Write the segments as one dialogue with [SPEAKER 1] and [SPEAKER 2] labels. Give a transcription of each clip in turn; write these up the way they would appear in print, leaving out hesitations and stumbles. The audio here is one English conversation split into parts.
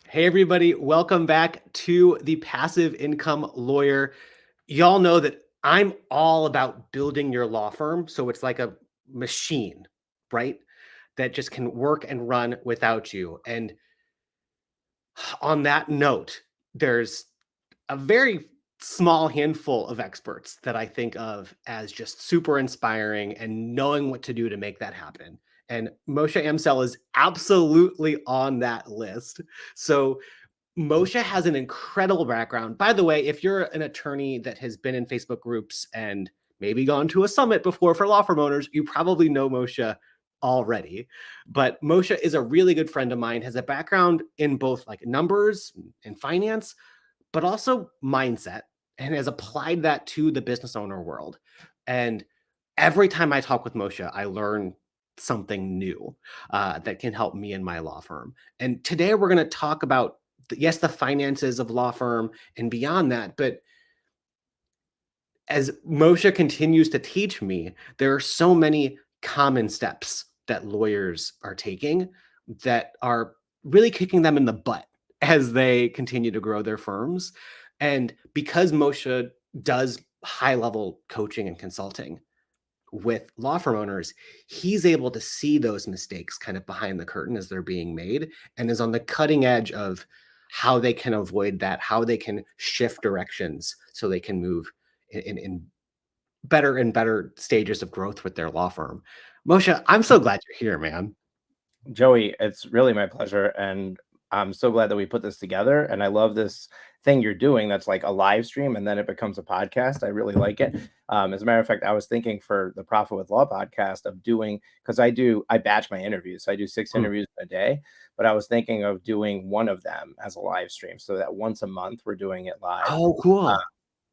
[SPEAKER 1] Hey, everybody, welcome back to the Passive Income Lawyer. Y'all know that I'm all about building your law firm so it's like a machine, right? That just can work and run without you. And on that note, there's a very small handful of experts that I think of as just super inspiring and knowing what to do to make that happen. And Moshe Amsel is absolutely on that list. So Moshe has an incredible background. By the way, if you're an attorney that has been in Facebook groups and maybe gone to a summit before for law firm owners, you probably know Moshe already. But Moshe is a really good friend of mine, has a background in both like numbers and finance, but also mindset, and has applied that to the business owner world. And every time I talk with Moshe, I learn something new that can help me in my law firm. And today we're going to talk about, yes, the finances of law firm and beyond that. But as Moshe continues to teach me, there are so many common steps that lawyers are taking that are really kicking them in the butt as they continue to grow their firms. And because Moshe does high level coaching and consulting with law firm owners, he's able to see those mistakes kind of behind the curtain as they're being made and is on the cutting edge of how they can avoid that, how they can shift directions so they can move in better and better stages of growth with their law firm. Moshe, I'm so glad you're here, man.
[SPEAKER 2] Joey, it's really my pleasure. And I'm so glad that we put this together. And I love this thing you're doing that's like a live stream and then it becomes a podcast. I really like it. As a matter of fact, I was thinking for the Profit with Law podcast of doing, because I batch my interviews. So I do 6
[SPEAKER 1] Hmm.
[SPEAKER 2] interviews a day, but I was thinking of doing one of them as a live stream so that once a month we're doing it live.
[SPEAKER 1] Oh, cool.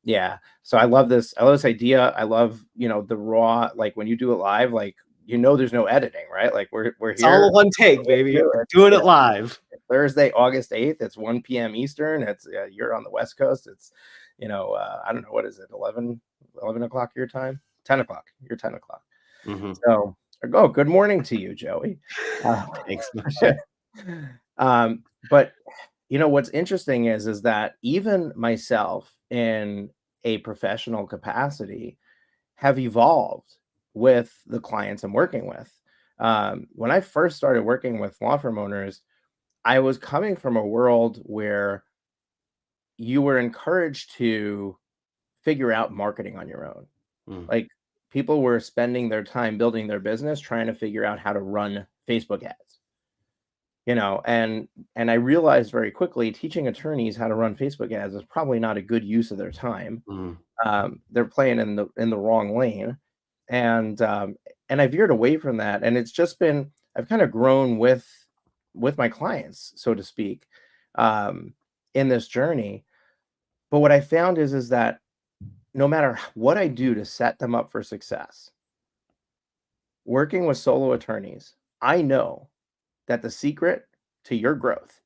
[SPEAKER 2] Yeah. So I love this. I love this idea. I love, the raw, like when you do it live, like, there's no editing, right? Like we're
[SPEAKER 1] It's all
[SPEAKER 2] here.
[SPEAKER 1] a one take, baby.
[SPEAKER 2] Do
[SPEAKER 1] We're
[SPEAKER 2] it.
[SPEAKER 1] doing it live.
[SPEAKER 2] Thursday, August 8th. It's 1 p.m. Eastern. It's you're on the West Coast. It's, I don't know, what is it, 11 o'clock your time? 10 o'clock. You're 10 o'clock.
[SPEAKER 1] Mhm.
[SPEAKER 2] So, good morning to you, Joey. Uh,
[SPEAKER 1] Thanks, Moshe.
[SPEAKER 2] but what's interesting is that even myself in a professional capacity have evolved with the clients I'm working with. When I first started working with law firm owners, I was coming from a world where you were encouraged to figure out marketing on your own.
[SPEAKER 1] Mm.
[SPEAKER 2] Like people were spending their time building their business trying to figure out how to run Facebook ads. And I realized very quickly teaching attorneys how to run Facebook ads is probably not a good use of their time.
[SPEAKER 1] Mm.
[SPEAKER 2] They're playing in the wrong lane, and I veered away from that. And it's just been I've kind of grown with my clients, so to speak, um, in this journey. But what I found is that no matter what I do to set them up for success, working with solo attorneys, I know that the secret to your growth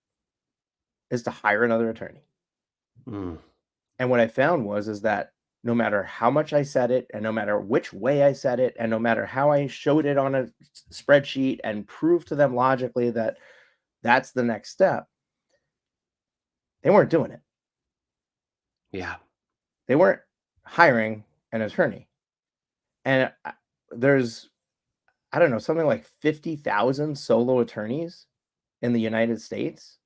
[SPEAKER 2] is to hire another attorney.
[SPEAKER 1] Mm.
[SPEAKER 2] And what I found is that no matter how much I said it, and no matter which way I said it, and no matter how I showed it on a spreadsheet and proved to them logically that that's the next step, they weren't doing it.
[SPEAKER 1] Yeah.
[SPEAKER 2] They weren't hiring an attorney. And there's, I don't know, something like 50,000 solo attorneys in the United States.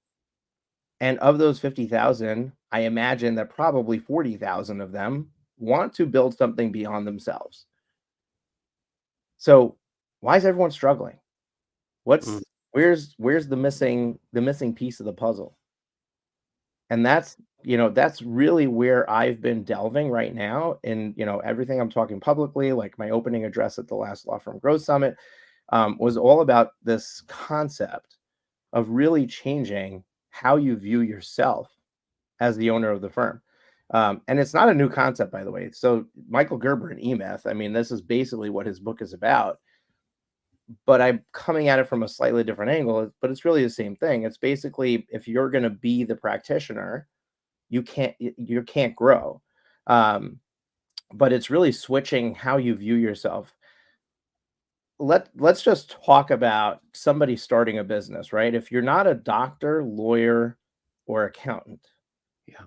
[SPEAKER 2] And of those 50,000, I imagine that probably 40,000 of them want to build something beyond themselves. So why is everyone struggling?
[SPEAKER 1] Mm.
[SPEAKER 2] Where's the missing piece of the puzzle? And that's really where I've been delving right now in, everything I'm talking publicly, like my opening address at the last Law Firm Growth Summit, was all about this concept of really changing how you view yourself as the owner of the firm. And it's not a new concept, by the way. So Michael Gerber and E-Myth, I mean, this is basically what his book is about, but I'm coming at it from a slightly different angle, but it's really the same thing. It's basically, if you're going to be the practitioner, you can't grow. Um, but it's really switching how you view yourself. Let's just talk about somebody starting a business, right? If you're not a doctor, lawyer, or accountant,
[SPEAKER 1] Yeah.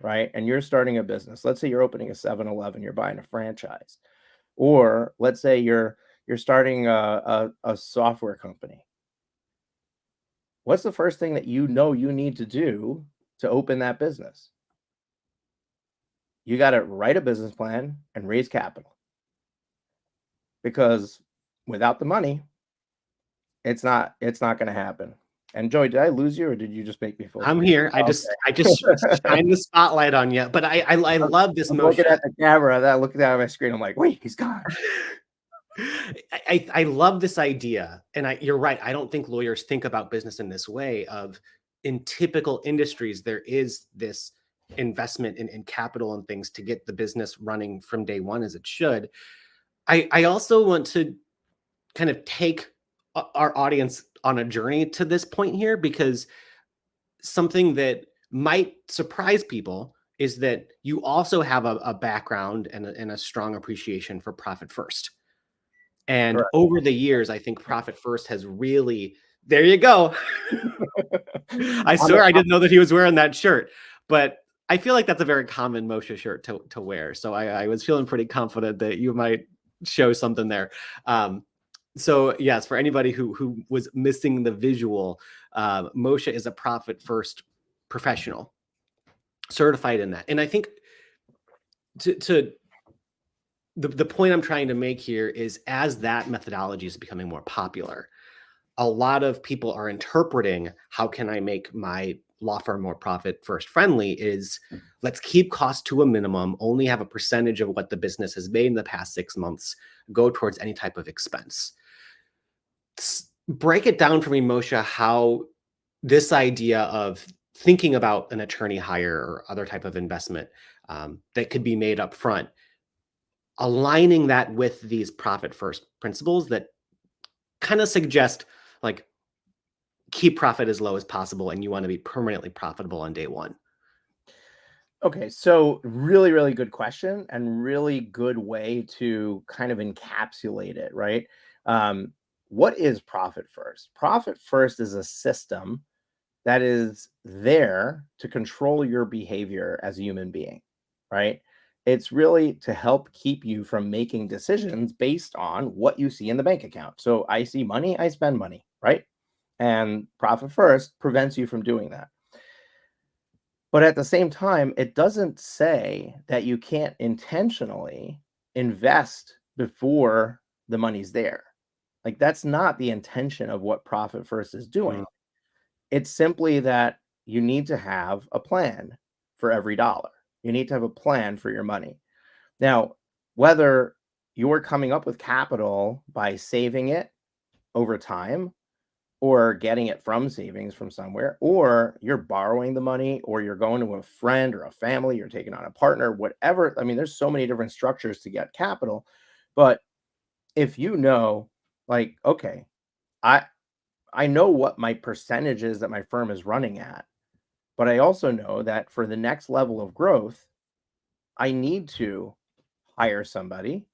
[SPEAKER 2] right? And you're starting a business. Let's say you're opening a 7-Eleven, you're buying a franchise. Or let's say you're starting a software company. What's the first thing that you know you need to do to open that business? You got to write a business plan and raise capital, because without the money, it's not going to happen. And Joey, did I lose you or did you just make me feel
[SPEAKER 1] I'm
[SPEAKER 2] stupid?
[SPEAKER 1] here. I just
[SPEAKER 2] Okay.
[SPEAKER 1] shine the spotlight on you. But I
[SPEAKER 2] I'm
[SPEAKER 1] love this,
[SPEAKER 2] I'm looking
[SPEAKER 1] Moshe.
[SPEAKER 2] at the camera, then looking down at my screen. I'm like, wait, he's gone.
[SPEAKER 1] I love this idea. And you're right. I don't think lawyers think about business in this way of, in typical industries, there is this investment in capital and things to get the business running from day one as it should. I also want to kind of take our audience on a journey to this point here, because something that might surprise people is that you also have a background and a strong appreciation for profit first. And
[SPEAKER 2] Correct.
[SPEAKER 1] over the years, I think profit first has really, there you go. I
[SPEAKER 2] I'm a,
[SPEAKER 1] swear I didn't know that he was wearing that shirt, but I feel like that's a very common Moshe shirt to wear. So I was feeling pretty confident that you might show something there. So yes, for anybody who was missing the visual, Moshe is a profit first professional, certified in that. And I think to the point I'm trying to make here is, as that methodology is becoming more popular, a lot of people are interpreting, how can I make my law firm more profit first friendly, is let's keep costs to a minimum, only have a percentage of what the business has made in the past 6 months go towards any type of expense. Break it down for me, Moshe, how this idea of thinking about an attorney hire or other type of investment that could be made up front, aligning that with these profit first principles that kind of suggest, like, keep profit as low as possible and you want to be permanently profitable on day one.
[SPEAKER 2] Okay, so really, really good question and really good way to kind of encapsulate it, right? Um, what is profit first? Profit first is a system that is there to control your behavior as a human being, right? It's really to help keep you from making decisions based on what you see in the bank account. So I see money, I spend money, right? And profit first prevents you from doing that. But at the same time, it doesn't say that you can't intentionally invest before the money's there. Like, that's not the intention of what profit first is
[SPEAKER 1] Mm.
[SPEAKER 2] doing. It's simply that you need to have a plan for every dollar. You need to have a plan for your money. Now, whether you're coming up with capital by saving it over time, or getting it from savings from somewhere, or you're borrowing the money, or you're going to a friend or a family, you're taking on a partner, whatever. I mean, there's so many different structures to get capital. But if you know, like, okay, I I know what my percentage is that my firm is running at, but I also know that for the next level of growth, I need to hire somebody.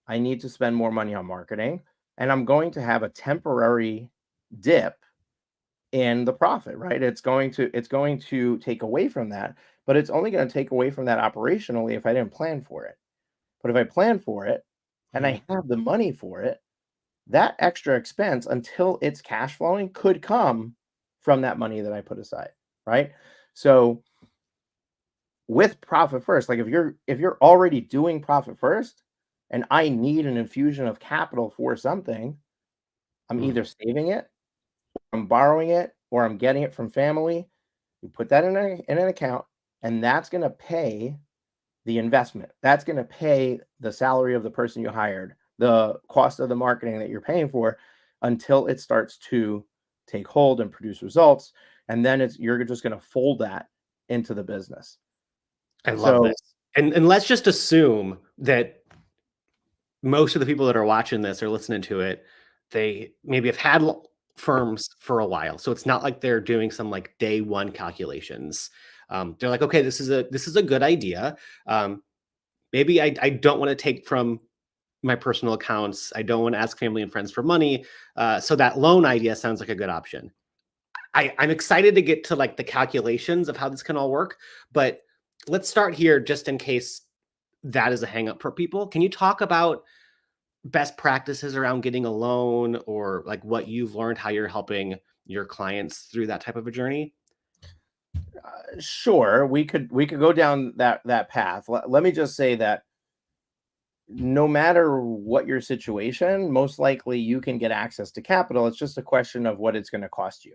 [SPEAKER 2] I need to spend more money on marketing, and I'm going to have a temporary dip in the profit, right? It's going to take away from that, but it's only going to take away from that operationally if I didn't plan for it. But if I plan for it and
[SPEAKER 1] Mm.
[SPEAKER 2] I have the money for it, that extra expense until it's cash flowing could come from that money that I put aside, right? So with profit first, like if you're already doing profit first and I need an infusion of capital for something, I'm
[SPEAKER 1] Mm.
[SPEAKER 2] either saving it, I'm borrowing it, or I'm getting it from family. You put that in an account, and that's going to pay the investment. That's going to pay the salary of the person you hired, the cost of the marketing that you're paying for, until it starts to take hold and produce results. And then you're just going to fold that into the business.
[SPEAKER 1] I love
[SPEAKER 2] So
[SPEAKER 1] this. And let's just assume that most of the people that are watching this or listening to it, they maybe have had firms for a while. So it's not like they're doing some like day one calculations. They're like, okay, this is a good idea. Maybe I don't want to take from my personal accounts. I don't want to ask family and friends for money. So that loan idea sounds like a good option. I'm excited to get to like the calculations of how this can all work, but let's start here just in case that is a hang up for people. Can you talk about best practices around getting a loan, or like what you've learned, how you're helping your clients through that type of a journey?
[SPEAKER 2] Sure, we could go down that path. Let me just say that no matter what your situation, most likely you can get access to capital. It's just a question of what it's going to cost you,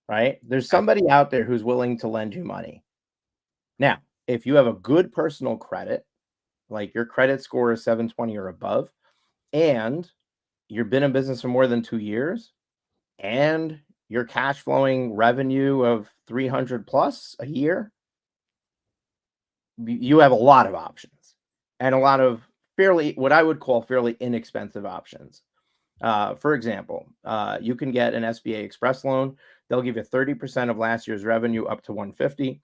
[SPEAKER 2] right? There's
[SPEAKER 1] Okay.
[SPEAKER 2] somebody out there who's willing to lend you money. Now, if you have a good personal credit, like your credit score is 720 or above, and you've been in business for more than 2 years, and you're cash flowing revenue of 300 plus a year, you have a lot of options and a lot of fairly, what I would call fairly inexpensive options. For example, you can get an SBA Express loan. They'll give you 30% of last year's revenue up to 150.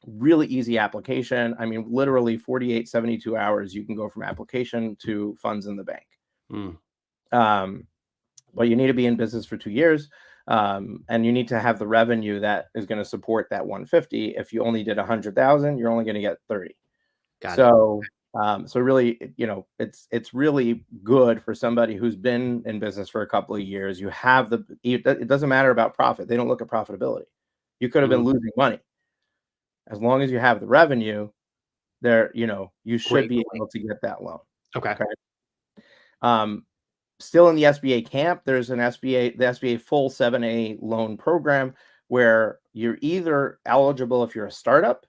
[SPEAKER 2] Really easy application. I mean, literally 48, 72 hours, you can go from application to funds in the bank.
[SPEAKER 1] Mm,
[SPEAKER 2] Um, but you need to be in business for 2 years. And you need to have the revenue that is going to support that 150. If you only did 100,000, you're only going to get 30.
[SPEAKER 1] got it.
[SPEAKER 2] So really, it's really good for somebody who's been in business for a couple of years. You have it doesn't matter about profit. They don't look at profitability. You could have been
[SPEAKER 1] Mm,
[SPEAKER 2] losing money. As long as you have the revenue there, you should
[SPEAKER 1] great
[SPEAKER 2] be
[SPEAKER 1] point.
[SPEAKER 2] able to get that loan.
[SPEAKER 1] Okay.
[SPEAKER 2] Okay. Um, Still in the SBA camp, there's the SBA full 7A loan program where you're either eligible if you're a startup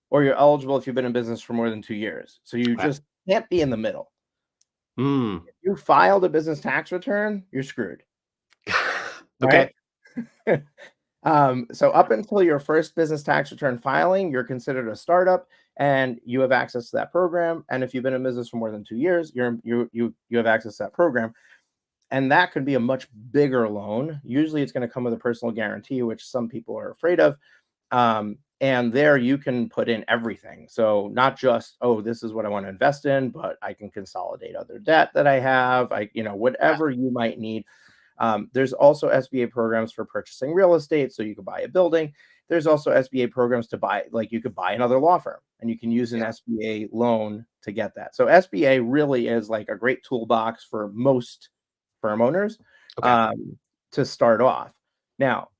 [SPEAKER 2] or you're eligible if you've been in business for more than 2 years. So you
[SPEAKER 1] Okay.
[SPEAKER 2] just can't be in the middle.
[SPEAKER 1] Mm.
[SPEAKER 2] If you filed a business tax return, you're screwed,
[SPEAKER 1] Okay.
[SPEAKER 2] right? So up until your first business tax return filing, you're considered a startup and you have access to that program. And if you've been in business for more than 2 years, you have access to that program. And that could be a much bigger loan. Usually it's going to come with a personal guarantee, which some people are afraid of. And there you can put in everything. So not just, oh, this is what I want to invest in, but I can consolidate other debt that I have,
[SPEAKER 1] Yeah.
[SPEAKER 2] whatever you might need. There's also SBA programs for purchasing real estate. So you could buy a building. There's also SBA programs to buy, like you could buy another law firm and you can use an
[SPEAKER 1] Yeah.
[SPEAKER 2] SBA loan to get that. So SBA really is like a great toolbox for most firm owners
[SPEAKER 1] Okay.
[SPEAKER 2] um, to start off. Now,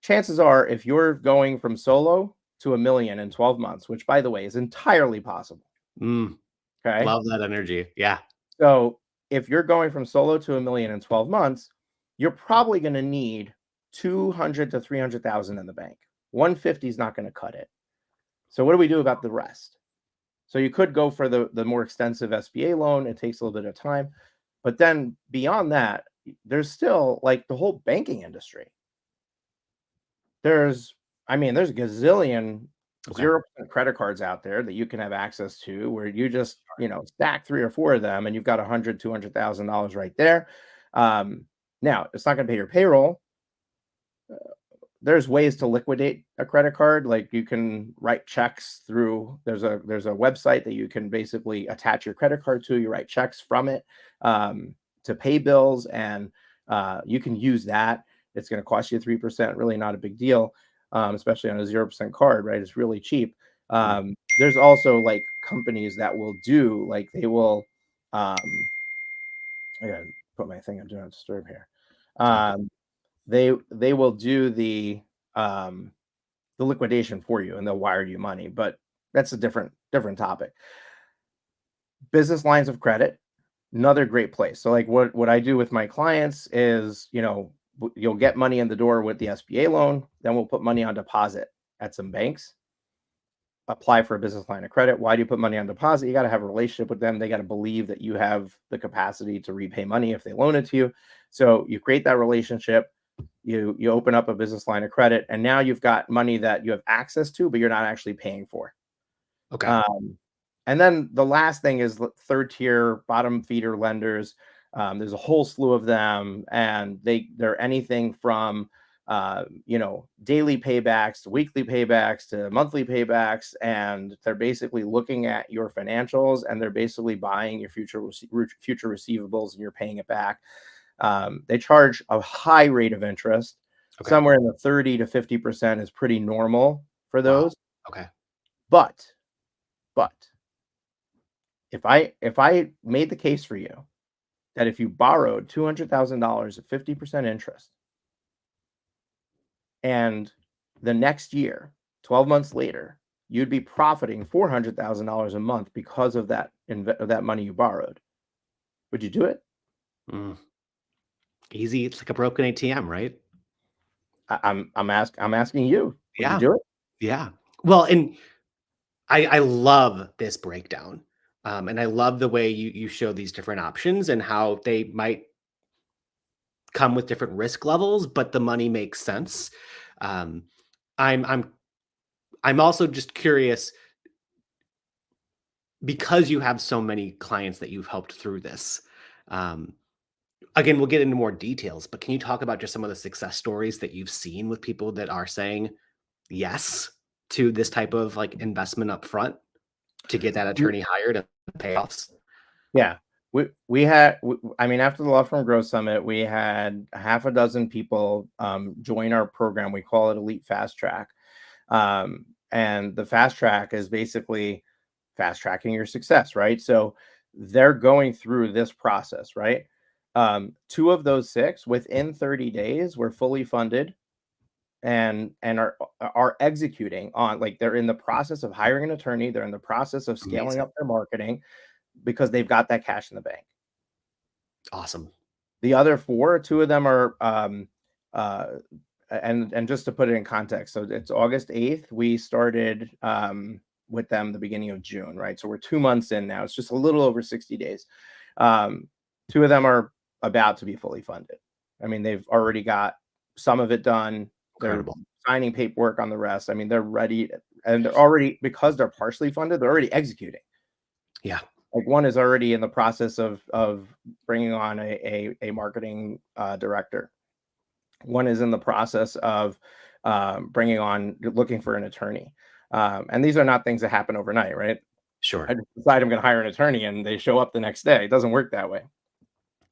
[SPEAKER 2] chances are if you're going from solo to a million in 12 months, which by the way is entirely possible.
[SPEAKER 1] Mm.
[SPEAKER 2] Okay.
[SPEAKER 1] Love that energy. Yeah.
[SPEAKER 2] So if you're going from solo to a million in 12 months, you're probably going to need 200 to 300,000 in the bank. 150 is not going to cut it. So what do we do about the rest? So you could go for the more extensive SBA loan. It takes a little bit of time. But then beyond that, there's still like the whole banking industry. There's, there's a gazillion
[SPEAKER 1] Okay.
[SPEAKER 2] 0% credit cards out there that you can have access to where you just, stack 3 or 4 of them and you've got $100,000, $200,000 right there. Now it's not going to pay your payroll. There's ways to liquidate a credit card. Like you can write checks through, there's a website that you can basically attach your credit card to. You write checks from it to pay bills, and you can use that. It's going to cost you 3%, really not a big deal, especially on a 0% card, right? It's really cheap.
[SPEAKER 1] Mm.
[SPEAKER 2] There's also like companies that will do, like they will, I gotta put my thing on Do Not Disturb here.
[SPEAKER 1] It's all good.
[SPEAKER 2] They will do the liquidation for you and they'll wire you money, but that's a different topic. Business lines of credit, another great place. So like what I do with my clients is, you'll get money in the door with the SBA loan, then we'll put money on deposit at some banks, apply for a business line of credit. Why do you put money on deposit? You got to have a relationship with them. They got to believe that you have the capacity to repay money if they loan it to you. So you create that relationship, you open up a business line of credit, and now you've got money that you have access to, but you're not actually paying for.
[SPEAKER 1] Okay.
[SPEAKER 2] And then the last thing is third tier bottom feeder lenders. There's a whole slew of them, and they're anything from daily paybacks to weekly paybacks to monthly paybacks, and they're basically looking at your financials and they're basically buying your future receivables and you're paying it back. They charge a high rate of interest.
[SPEAKER 1] Okay.
[SPEAKER 2] Somewhere in the 30 to 50% is pretty normal for
[SPEAKER 1] Wow.
[SPEAKER 2] those.
[SPEAKER 1] Okay.
[SPEAKER 2] But if I made the case for you that if you borrowed $200,000 at 50% interest, and the next year, 12 months later, you'd be profiting $400,000 a month because of that money you borrowed, would you do it?
[SPEAKER 1] Mm. Easy. It's like a broken ATM, right?
[SPEAKER 2] I'm asking you, would you
[SPEAKER 1] Yeah.
[SPEAKER 2] do it?
[SPEAKER 1] Yeah. Well, and I love this breakdown. And I love the way you show these different options and how they might come with different risk levels, but the money makes sense. Um, I'm I'm I'm also just curious because you have so many clients that you've helped through this. Um, Again, we'll get into more details, but can you talk about just some of the success stories that you've seen with people that are saying yes to this type of like investment up front to get that attorney hired and payoffs?
[SPEAKER 2] Yeah. We had I mean, after the Law Firm Growth Summit, we had half a dozen people join our program. We call it Elite Fast Track. And the fast track is basically fast tracking your success, right? So they're going through this process, right? Two of those six within 30 days were fully funded and are executing on, like, they're in the process of hiring an attorney, they're in the process of scaling
[SPEAKER 1] Amazing.
[SPEAKER 2] up their marketing because they've got that cash in the bank.
[SPEAKER 1] Awesome.
[SPEAKER 2] The other four, two of them are uh and just to put it in context, so it's August 8th. We started with them the beginning of June, right? So we're 2 months in now. It's just a little over 60 days. Um, Two of them are about to be fully funded. I mean, they've already got some of it done. They're
[SPEAKER 1] Incredible.
[SPEAKER 2] signing paperwork on the rest. I mean, they're ready, and they're already, because they're partially funded, they're already executing.
[SPEAKER 1] Yeah.
[SPEAKER 2] Like, one is already in the process of bringing on a marketing director. One is in the process of bringing on, looking for an attorney. And these are not things that happen overnight, right?
[SPEAKER 1] Sure.
[SPEAKER 2] I just decide I'm going to hire an attorney and they show up the next day. It doesn't work that way.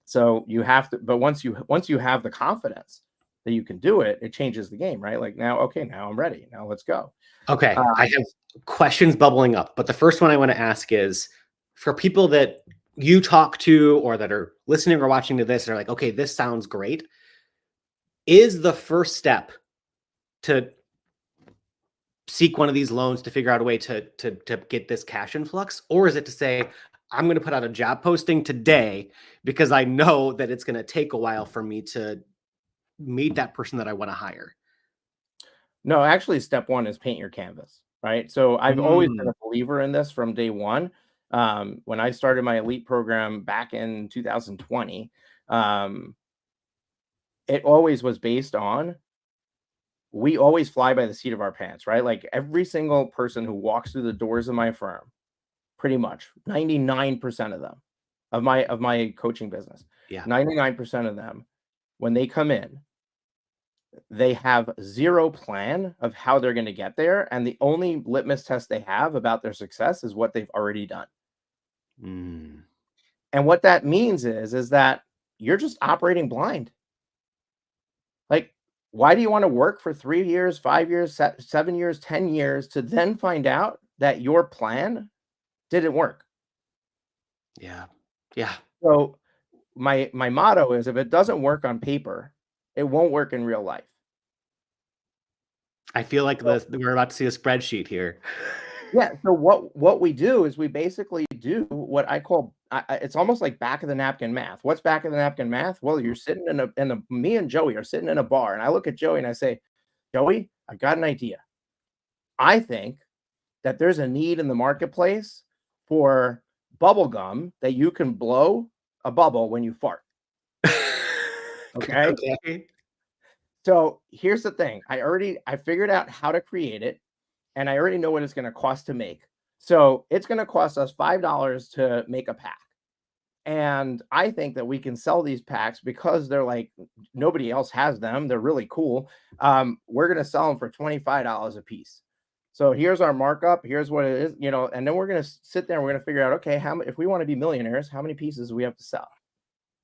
[SPEAKER 2] So you have to, but once you have the confidence that you can do it, it changes the game, right? Like, now, okay, now I'm ready. Now let's go.
[SPEAKER 1] Okay.
[SPEAKER 2] Uh,
[SPEAKER 1] I have questions bubbling up, but the first one I want to ask is for people that you talk to or that are listening or watching to this, they're like, okay, this sounds great. Is the first step to seek one of these loans to figure out a way to get this cash influx, or is it to say I'm going to put out a job posting today because I know that it's going to take a while for me to meet that person that I want to hire?
[SPEAKER 2] no, actually, step one is paint your canvas, right? So I've always been
[SPEAKER 1] Mm,
[SPEAKER 2] a believer in this from day one. When I started my elite program back in 2020, um, it always was based on, we always fly by the seat of our pants, right? Like, every single person who walks through the doors of my firm, pretty much 99% of them, of my coaching business,
[SPEAKER 1] yeah.
[SPEAKER 2] 99% of them, when they come in, they have zero plan of how they're going to get there, and the only litmus test they have about their success is what they've already done.
[SPEAKER 1] Mm,
[SPEAKER 2] And what that means is that you're just operating blind. Like, why do you want to work for 3 years, 5 years, 7 years, 10 years to then find out that your plan didn't work?
[SPEAKER 1] yeah. Yeah.
[SPEAKER 2] So my motto is, if it doesn't work on paper, it won't work in real life.
[SPEAKER 1] I feel like
[SPEAKER 2] So,
[SPEAKER 1] we're about to see a spreadsheet here.
[SPEAKER 2] yeah, so what we do is we basically do what I call, it's almost like back of the napkin math. What's back of the napkin math? Well, you're sitting in a me and Joey are sitting in a bar, and I look at Joey and I say, "Joey, I've got an idea. I think that there's a need in the marketplace for bubble gum that you can blow a bubble when you fart." Okay?
[SPEAKER 1] Okay.
[SPEAKER 2] So here's the thing. I figured out how to create it, and I already know what it's going to cost to make. So it's going to cost us $5 to make a pack. And I think that we can sell these packs because they're like, nobody else has them. They're really cool. We're going to sell them for $25 a piece. So here's our markup. Here's what it is, and then we're going to sit there and we're going to figure out, okay, if we want to be millionaires, how many pieces do we have to sell?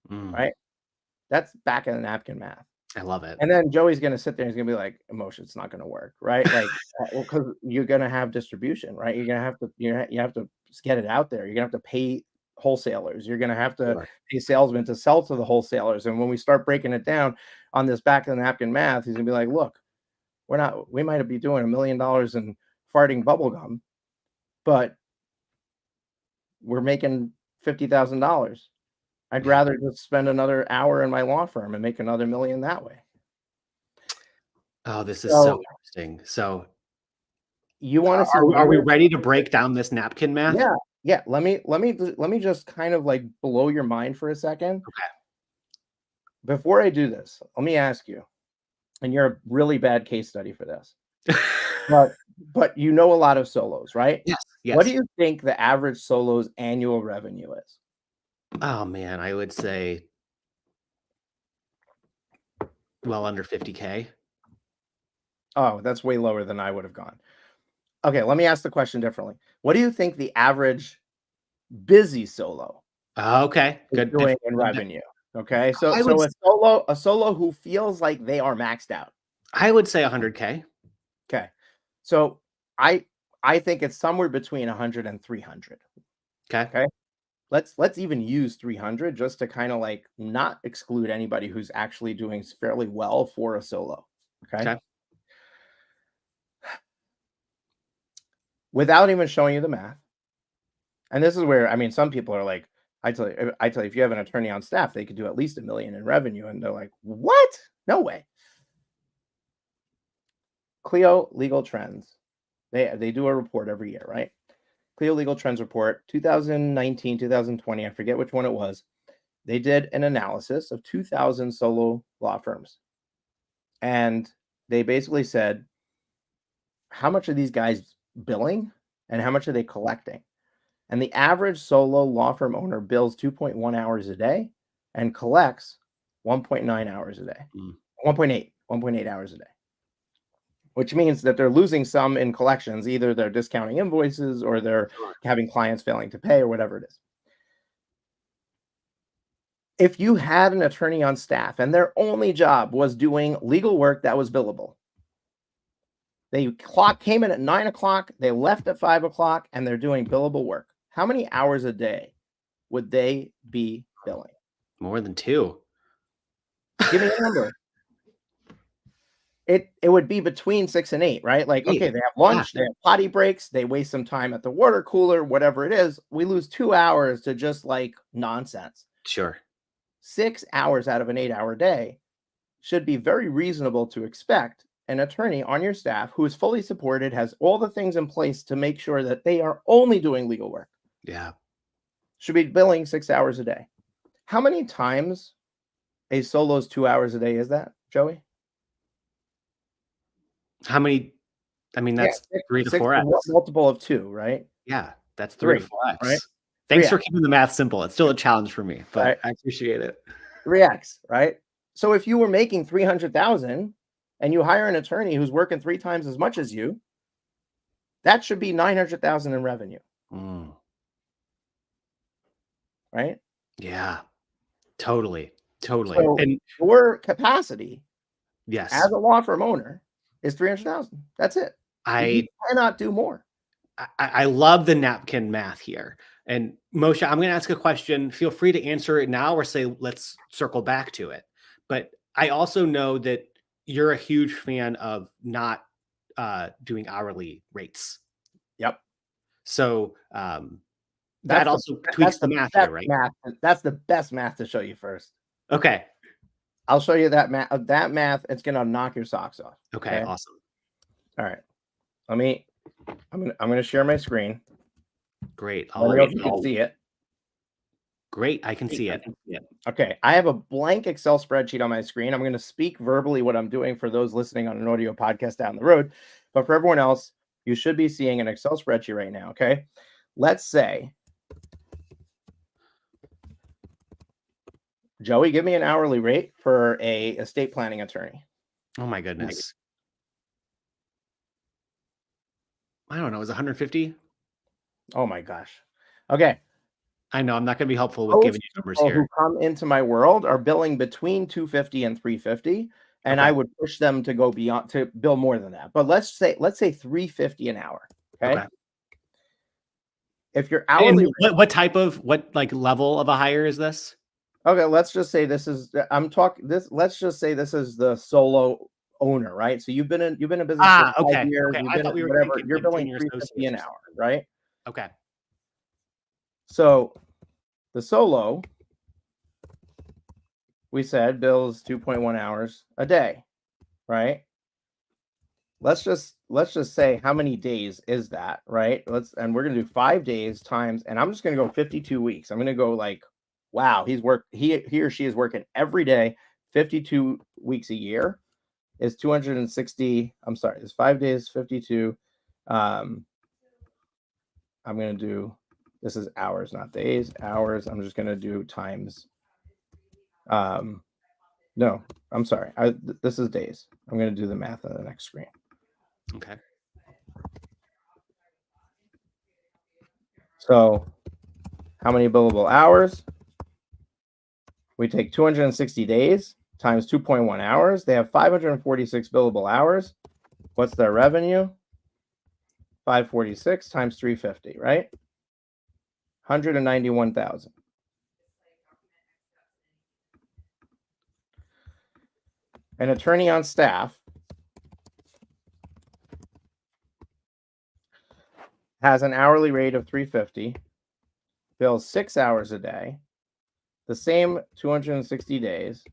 [SPEAKER 1] Mm,
[SPEAKER 2] Right? That's back in the napkin math.
[SPEAKER 1] I love it.
[SPEAKER 2] And then Joey's gonna sit there and he's gonna be like, "Emotion, it's not gonna work," right? Like, well, because you're gonna have distribution, right? You're gonna have to you have to get it out there. You're gonna have to pay wholesalers. You're gonna have to
[SPEAKER 1] Sure.
[SPEAKER 2] pay salesmen to sell to the wholesalers. And when we start breaking it down on this back of the napkin math, he's gonna be like, "Look, we might be doing $1 million in farting bubble gum, but we're making $50,000. I'd
[SPEAKER 1] Yeah.
[SPEAKER 2] rather just spend another hour in my law firm and make another million that way."
[SPEAKER 1] Oh, this is so
[SPEAKER 2] So
[SPEAKER 1] interesting. So
[SPEAKER 2] you want to see
[SPEAKER 1] are we
[SPEAKER 2] numbers?
[SPEAKER 1] ready to break down this napkin math?
[SPEAKER 2] Yeah, yeah. Let me just kind of like blow your mind for a second. Before I do this, let me ask you, and you're a really bad case study for this,
[SPEAKER 1] Okay.
[SPEAKER 2] but you know a lot of solos, right?
[SPEAKER 1] Yes,
[SPEAKER 2] What do
[SPEAKER 1] yes.
[SPEAKER 2] you think the average solo's annual revenue is?
[SPEAKER 1] Oh, man, I would say well under 50K.
[SPEAKER 2] Oh, that's way lower than I would have gone. Okay, let me ask the question differently. What do you think the average busy solo
[SPEAKER 1] Okay,
[SPEAKER 2] is
[SPEAKER 1] good
[SPEAKER 2] doing in
[SPEAKER 1] good.
[SPEAKER 2] revenue? Okay, so
[SPEAKER 1] I would
[SPEAKER 2] a solo who feels like they are maxed out.
[SPEAKER 1] I would say 100K.
[SPEAKER 2] Okay. So I I think it's somewhere between 100 and 300.
[SPEAKER 1] Okay,
[SPEAKER 2] Okay. Let's even use 300 just to kind of like not exclude anybody who's actually doing fairly well for a solo. Okay.
[SPEAKER 1] okay.
[SPEAKER 2] Without even showing you the math. And this is where I mean some people are like, I tell you, if you have an attorney on staff, they could do at least 1 million in revenue. And they're like, what? No way. Clio Legal Trends. They do a report every year, right? Clio Legal Trends report 2019, 2020, I forget which one it was. They did an analysis of 2,000 solo law firms. And they basically said, how much are these guys billing and how much are they collecting? And the average solo law firm owner bills 2.1 hours a day and collects 1.9 hours a day.
[SPEAKER 1] Mm,
[SPEAKER 2] 1.8 hours a day, which means that they're losing some in collections. Either they're discounting invoices or they're
[SPEAKER 1] sure.
[SPEAKER 2] having clients failing to pay or whatever it is. If you had an attorney on staff and their only job was doing legal work that was billable, they came in at 9 o'clock, they left at 5 o'clock, and they're doing billable work. How many hours a day would they be billing?
[SPEAKER 1] More than 2.
[SPEAKER 2] Give me a number. It would be between 6 and 8, right? Like,
[SPEAKER 1] 8.
[SPEAKER 2] okay, they have
[SPEAKER 1] Yeah,
[SPEAKER 2] lunch, they have potty breaks, they waste some time at the water cooler, whatever it is. We lose 2 hours to just like nonsense.
[SPEAKER 1] sure.
[SPEAKER 2] 6 hours out of an 8-hour day should be very reasonable to expect an attorney on your staff who is fully supported, has all the things in place to make sure that they are only doing legal work,
[SPEAKER 1] Yeah.
[SPEAKER 2] should be billing 6 hours a day. How many times a solo's 2 hours a day is that, Joey?
[SPEAKER 1] How many I mean,
[SPEAKER 2] Yeah,
[SPEAKER 1] that's
[SPEAKER 2] six,
[SPEAKER 1] 3 to
[SPEAKER 2] six
[SPEAKER 1] 4x.
[SPEAKER 2] multiple of two, right?
[SPEAKER 1] Yeah, that's 3 to
[SPEAKER 2] Three, right?
[SPEAKER 1] 4x. Thanks for
[SPEAKER 2] 3x,
[SPEAKER 1] keeping the math simple. It's still a challenge for me, but
[SPEAKER 2] right?
[SPEAKER 1] I appreciate it.
[SPEAKER 2] 3x, right? So if you were making 300,000 and you hire an attorney who's working 3 times as much as you, that should be 900,000 in revenue,
[SPEAKER 1] Mm,
[SPEAKER 2] right?
[SPEAKER 1] yeah, totally, totally,
[SPEAKER 2] So
[SPEAKER 1] and
[SPEAKER 2] your capacity as
[SPEAKER 1] yes,
[SPEAKER 2] a law firm owner is 300,000. That's it. You
[SPEAKER 1] I
[SPEAKER 2] cannot do more.
[SPEAKER 1] I love the napkin math here. And Moshe, I'm going to ask a question. Feel free to answer it now or say, let's circle back to it. But I also know that you're a huge fan of not doing hourly rates.
[SPEAKER 2] Yep.
[SPEAKER 1] So that also tweaks
[SPEAKER 2] That's
[SPEAKER 1] the
[SPEAKER 2] the
[SPEAKER 1] math here,
[SPEAKER 2] best
[SPEAKER 1] right?
[SPEAKER 2] math. That's the best math to show you first.
[SPEAKER 1] Okay.
[SPEAKER 2] I'll show you that math. That math, it's gonna knock your socks off.
[SPEAKER 1] Okay.
[SPEAKER 2] Okay.
[SPEAKER 1] Awesome.
[SPEAKER 2] All right. Let me. I'm gonna share my screen.
[SPEAKER 1] Great.
[SPEAKER 2] Let me know if you can see it.
[SPEAKER 1] Great. I can see it.
[SPEAKER 2] Okay. I have a blank Excel spreadsheet on my screen. I'm going to speak verbally what I'm doing for those listening on an audio podcast down the road. But for everyone else, you should be seeing an Excel spreadsheet right now. Okay. Let's say, Joey, give me an hourly rate for a estate planning attorney.
[SPEAKER 1] Oh my goodness. I don't know. Is 150?
[SPEAKER 2] Oh my gosh. Okay.
[SPEAKER 1] I know I'm not going to be helpful with giving you numbers
[SPEAKER 2] people
[SPEAKER 1] here.
[SPEAKER 2] who come into my world are billing between 250 and 350, and
[SPEAKER 1] Okay.
[SPEAKER 2] I would push them to go beyond to bill more than that. But let's say 350 an hour. Okay. If your hourly
[SPEAKER 1] And what type of like level of a hire is this?
[SPEAKER 2] Okay, let's just say this is let's just say this is the solo owner, right? So you've been in business for 5
[SPEAKER 1] Okay.
[SPEAKER 2] years,
[SPEAKER 1] Okay.
[SPEAKER 2] you've
[SPEAKER 1] I
[SPEAKER 2] been
[SPEAKER 1] thought we were
[SPEAKER 2] whatever,
[SPEAKER 1] thinking
[SPEAKER 2] you're
[SPEAKER 1] like
[SPEAKER 2] billing
[SPEAKER 1] junior
[SPEAKER 2] 350
[SPEAKER 1] associates
[SPEAKER 2] an
[SPEAKER 1] or
[SPEAKER 2] hour,
[SPEAKER 1] something.
[SPEAKER 2] right?
[SPEAKER 1] Okay.
[SPEAKER 2] So the solo, we said, bills 2.1 hours a day, right? Let's just say how many days is that, right? And we're gonna do 5 days times, and I'm just gonna go 52 weeks. I'm gonna go like, wow, he or she is working every day, 52 weeks a year. Is 260. I'm sorry, it's 5 days, 52. I'm going to do, this is hours, not days, hours. I'm just going to do times. No, I'm sorry. This is days. I'm going to do the math on the next screen.
[SPEAKER 1] Okay.
[SPEAKER 2] So how many billable hours? We take 260 days times 2.1 hours. They have 546 billable hours. What's their revenue? 546 times 350, right? 191,000. An attorney on staff has an hourly rate of 350, bills 6 hours a day, the same 260 days.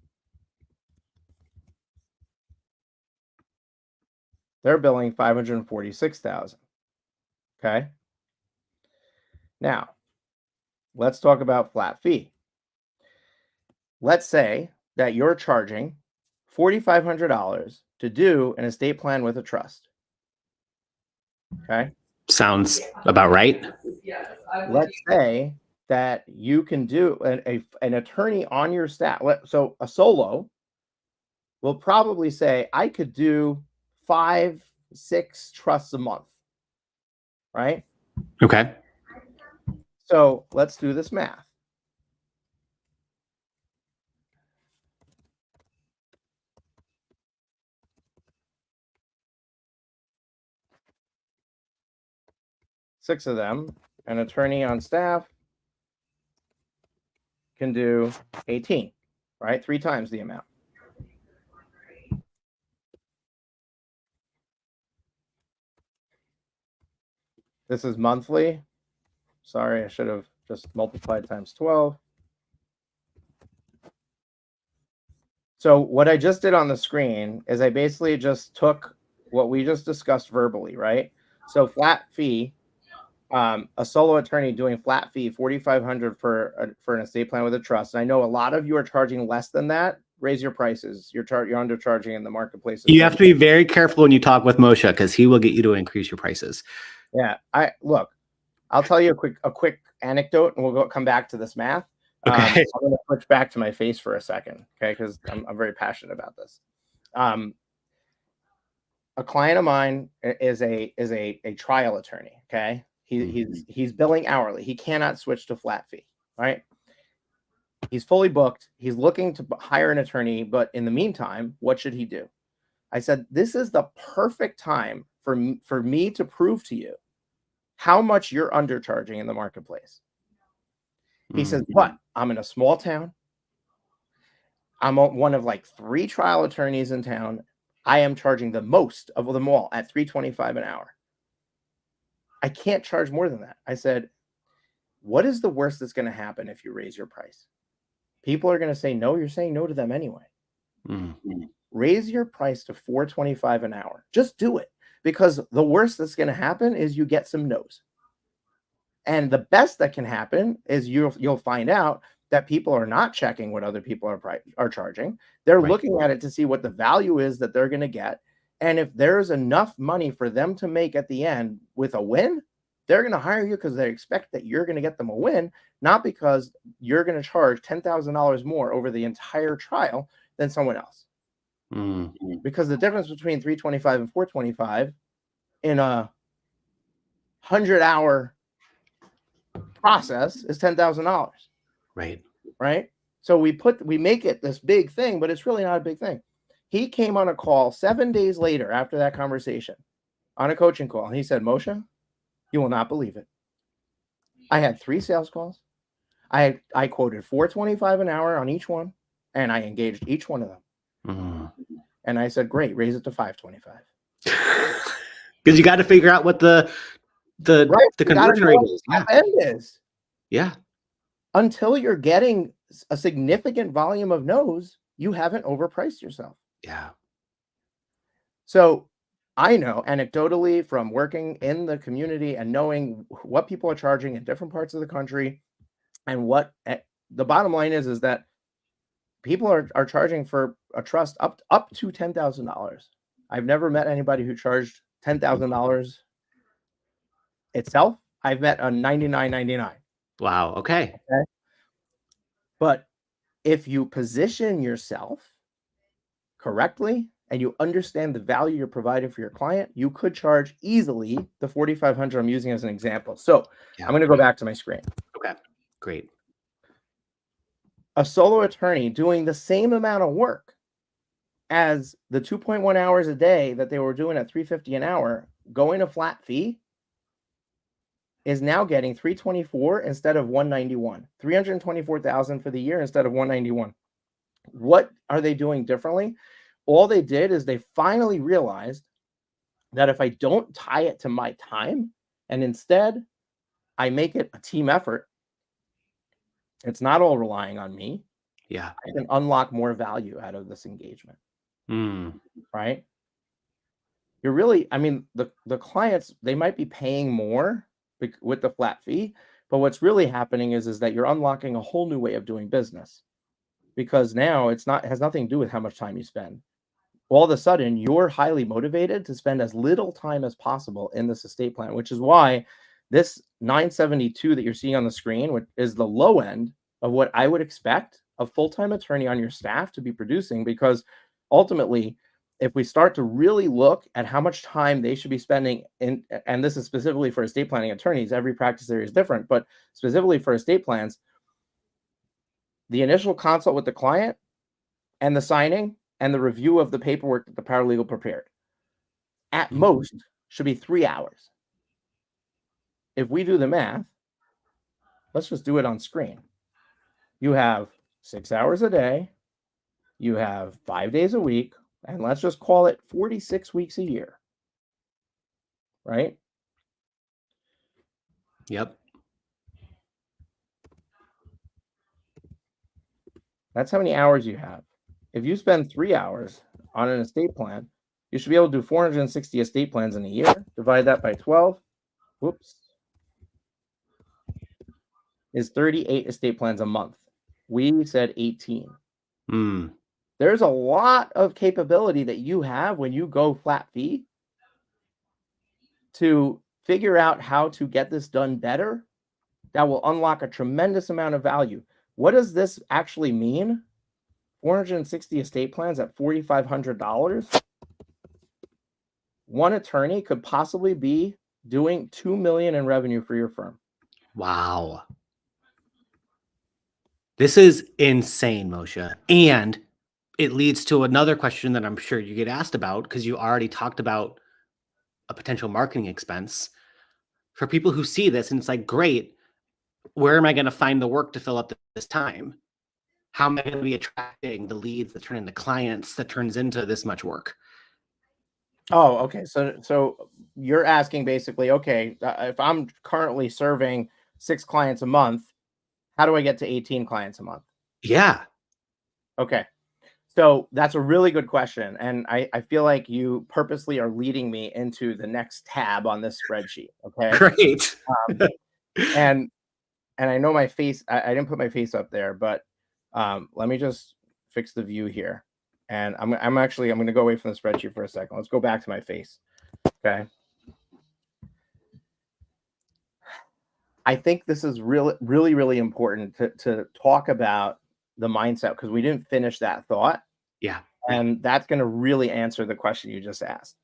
[SPEAKER 2] They're billing 546,000. Okay. Now, let's talk about flat fee. Let's say that you're charging $4,500 to do an estate plan with a trust. Okay.
[SPEAKER 1] Sounds about right.
[SPEAKER 2] Let's say that you can do an attorney on your staff. So a solo will probably say, I could do 5, 6 trusts a month, right?
[SPEAKER 1] Okay.
[SPEAKER 2] So let's do this math. Six of them, an attorney on staff can do 18, right? 3 times the amount. This is monthly. Sorry, I should have just multiplied times 12. So what I just did on the screen is I basically just took what we just discussed verbally, right? So flat fee, a solo attorney doing flat fee, $4,500 for an estate plan with a trust. And I know a lot of you are charging less than that. Raise your prices. You're undercharging in the marketplace.
[SPEAKER 1] You have to be very careful when you talk with Moshe because he will get you to increase your prices.
[SPEAKER 2] Yeah, I'll tell you a quick anecdote, and we'll come back to this math.
[SPEAKER 1] Okay.
[SPEAKER 2] I'm going to switch back to my face for a second, okay? Because I'm very passionate about this. A client of mine is a trial attorney. Okay, he's billing hourly. He cannot switch to flat fee. Right? He's fully booked. He's looking to hire an attorney, but in the meantime, what should he do? I said, this is the perfect time for me to prove to you how much you're undercharging in the marketplace. He says, but I'm in a small town. I'm one of like 3 trial attorneys in town. I am charging the most of them all at $325 an hour. I can't charge more than that. I said, what is the worst that's going to happen if you raise your price? People are going to say no. You're saying no to them anyway. Raise your price to $425 an hour. Just do it, because the worst that's going to happen is you get some no's. And the best that can happen is you'll find out that people are not checking what other people are charging. They're looking at it to see what the value is that they're going to get. And if there's enough money for them to make at the end with a win, they're going to hire you because they expect that you're going to get them a win, not because you're going to charge $10,000 more over the entire trial than someone else. Because the difference between 325 and 425 in a 100-hour process is $10,000.
[SPEAKER 1] Right.
[SPEAKER 2] Right. So we make it this big thing, but it's really not a big thing. He came on a call 7 days later after that conversation on a coaching call. And he said, Moshe, you will not believe it. I had 3 sales calls. I quoted $425 an hour on each one, and I engaged each one of them.
[SPEAKER 1] Mm.
[SPEAKER 2] And I said, great, raise it to $525.
[SPEAKER 1] Because you got to figure out what the conversion rate is.
[SPEAKER 2] Yeah. End is.
[SPEAKER 1] Yeah.
[SPEAKER 2] Until you're getting a significant volume of no's, you haven't overpriced yourself.
[SPEAKER 1] Yeah.
[SPEAKER 2] So I know anecdotally from working in the community and knowing what people are charging in different parts of the country, and what the bottom line is that people are charging for a trust up to $10,000. I've never met anybody who charged $10,000 itself. I've met a $99.99.
[SPEAKER 1] Wow. Okay.
[SPEAKER 2] But if you position yourself correctly and you understand the value you're providing for your client, you could charge easily the $4,500 I'm using as an example. So I'm going to go back to my screen.
[SPEAKER 1] Okay, great.
[SPEAKER 2] A solo attorney doing the same amount of work as the 2.1 hours a day that they were doing at $350 an hour, going a flat fee, is now getting $324 instead of $191. $324,000 for the year instead of $191. What are they doing differently? All they did is they finally realized that if I don't tie it to my time and instead I make it a team effort, it's not all relying on me.
[SPEAKER 1] Yeah.
[SPEAKER 2] I can unlock more value out of this engagement. Right? You're really, I mean, the clients, they might be paying more with the flat fee, but what's really happening is that you're unlocking a whole new way of doing business, because now it has nothing to do with how much time you spend. All of a sudden, you're highly motivated to spend as little time as possible in this estate plan, which is why this 972 that you're seeing on the screen, which is the low end of what I would expect a full-time attorney on your staff to be producing, because ultimately, if we start to really look at how much time they should be spending in, and this is specifically for estate planning attorneys, every practice area is different, but specifically for estate plans, the initial consult with the client and the signing and the review of the paperwork that the paralegal prepared, at most, should be 3 hours. If we do the math, let's just do it on screen. You have 6 hours a day, you have 5 days a week, and let's just call it 46 weeks a year, right?
[SPEAKER 1] Yep.
[SPEAKER 2] That's how many hours you have. If you spend 3 hours on an estate plan, you should be able to do 460 estate plans in a year. Divide that by 12. Whoops. Is 38 estate plans a month. We said 18. There's a lot of capability that you have when you go flat fee to figure out how to get this done better. That will unlock a tremendous amount of value. What does this actually mean? 460 estate plans at $4,500. One attorney could possibly be doing $2 million in revenue for your firm.
[SPEAKER 1] Wow. This is insane, Moshe. And it leads to another question that I'm sure you get asked about, because you already talked about a potential marketing expense. For people who see this and it's like, great, where am I going to find the work to fill up this time? How am I going to be attracting the leads that turn into clients that turns into this much work?
[SPEAKER 2] Oh, okay. So you're asking basically, okay, if I'm currently serving 6 clients a month, how do I get to 18 clients a month?
[SPEAKER 1] Yeah.
[SPEAKER 2] Okay. So that's a really good question. And I feel like you purposely are leading me into the next tab on this spreadsheet. Okay.
[SPEAKER 1] Great.
[SPEAKER 2] And I know my face, I didn't put my face up there, but let me just fix the view here. And I'm going to go away from the spreadsheet for a second. Let's go back to my face. Okay. I think this is really, really, really important to talk about the mindset, because we didn't finish that thought.
[SPEAKER 1] Yeah.
[SPEAKER 2] And that's going to really answer the question you just asked.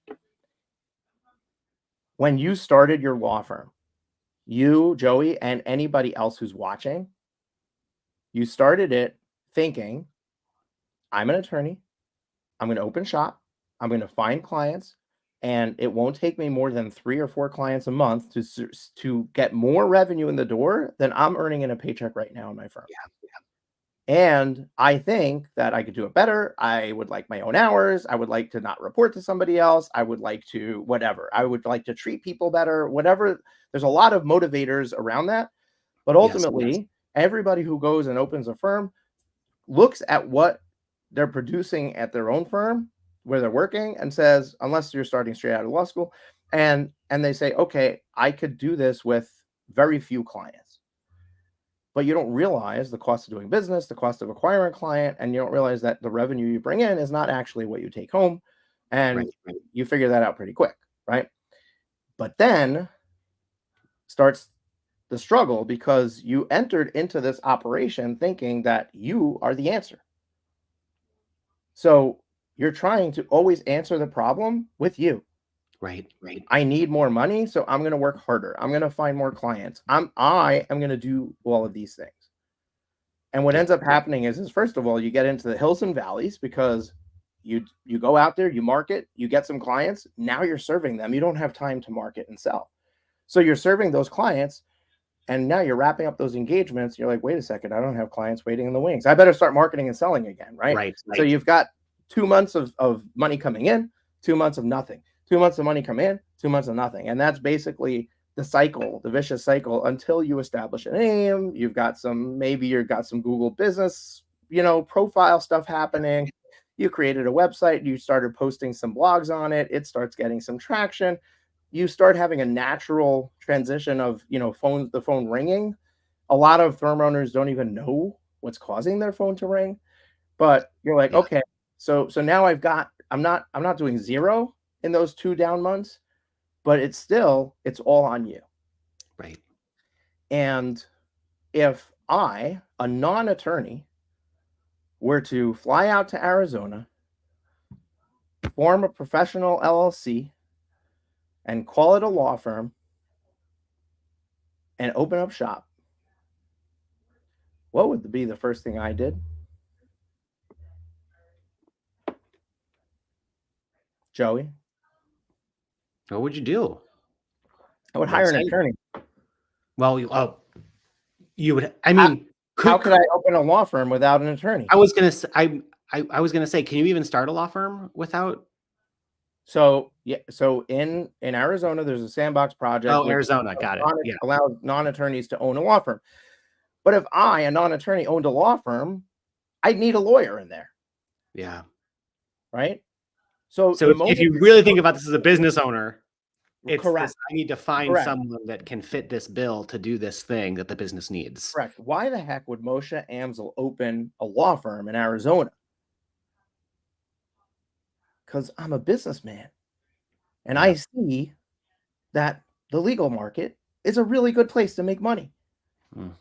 [SPEAKER 2] When you started your law firm, You, Joey, and anybody else who's watching, you started it thinking, I'm an attorney. I'm going to open shop. I'm going to find clients, and it won't take me more than 3 or 4 clients a month to get more revenue in the door than I'm earning in a paycheck right now in my firm.
[SPEAKER 1] Yeah.
[SPEAKER 2] And I think that I could do it better. I would like my own hours. I would like to not report to somebody else. I would like to whatever. I would like to treat people better, whatever. There's a lot of motivators around that. But
[SPEAKER 1] Yes.
[SPEAKER 2] ultimately, everybody who goes and opens a firm looks at what they're producing at their own firm where they're working and says, unless you're starting straight out of law school, and they say, okay, I could do this with very few clients. But you don't realize the cost of doing business, the cost of acquiring a client, and you don't realize that the revenue you bring in is not actually what you take home. And
[SPEAKER 1] Right.
[SPEAKER 2] you figure that out pretty quick, right? But then starts the struggle because you entered into this operation thinking that you are the answer. So you're trying to always answer the problem with you.
[SPEAKER 1] Right.
[SPEAKER 2] I need more money, so I'm going to work harder. I'm going to find more clients. I am going to do all of these things. And what
[SPEAKER 1] Yeah.
[SPEAKER 2] ends up happening is first of all, you get into the hills and valleys because you go out there, you market, you get some clients. Now you're serving them. You don't have time to market and sell. So you're serving those clients, and now you're wrapping up those engagements. You're like, wait a second, I don't have clients waiting in the wings. I better start marketing and selling again, right?
[SPEAKER 1] Right.
[SPEAKER 2] So you've got 2 months of money coming in, 2 months of nothing. 2 months of money come in, 2 months of nothing. And that's basically the cycle, the vicious cycle, until you establish a name. Maybe you've got some Google business, profile stuff happening. You created a website, you started posting some blogs on it, it starts getting some traction. You start having a natural transition of, the phone ringing. A lot of firm owners don't even know what's causing their phone to ring, but you're like,
[SPEAKER 1] Yeah.
[SPEAKER 2] okay, so now I'm not doing zero in those 2 down months, but it's all on you.
[SPEAKER 1] Right.
[SPEAKER 2] And if I, a non-attorney, were to fly out to Arizona, form a professional LLC, and call it a law firm, and open up shop, what would be the first thing I did? Joey?
[SPEAKER 1] What would you do?
[SPEAKER 2] I would hire an
[SPEAKER 1] Website?
[SPEAKER 2] attorney.
[SPEAKER 1] Well, you would. I
[SPEAKER 2] How,
[SPEAKER 1] mean,
[SPEAKER 2] how could I open a law firm without an attorney?
[SPEAKER 1] I was gonna say, I was gonna say, can you even start a law firm without?
[SPEAKER 2] So in Arizona, there's a sandbox project
[SPEAKER 1] Oh,
[SPEAKER 2] which
[SPEAKER 1] Arizona, got it. Yeah.
[SPEAKER 2] allows non-attorneys to own a law firm. But if I, a non-attorney, owned a law firm, I'd need a lawyer in there,
[SPEAKER 1] Yeah.
[SPEAKER 2] right? So
[SPEAKER 1] So
[SPEAKER 2] the
[SPEAKER 1] if
[SPEAKER 2] moment
[SPEAKER 1] you really think about this as a business owner, it's this,
[SPEAKER 2] correct,
[SPEAKER 1] I need to find
[SPEAKER 2] correct,
[SPEAKER 1] someone that can fit this bill to do this thing that the business needs.
[SPEAKER 2] correct. Why the heck would Moshe Amsel open a law firm in Arizona? Because I'm a businessman, and
[SPEAKER 1] Yeah.
[SPEAKER 2] I see that the legal market is a really good place to make money.
[SPEAKER 1] Mm.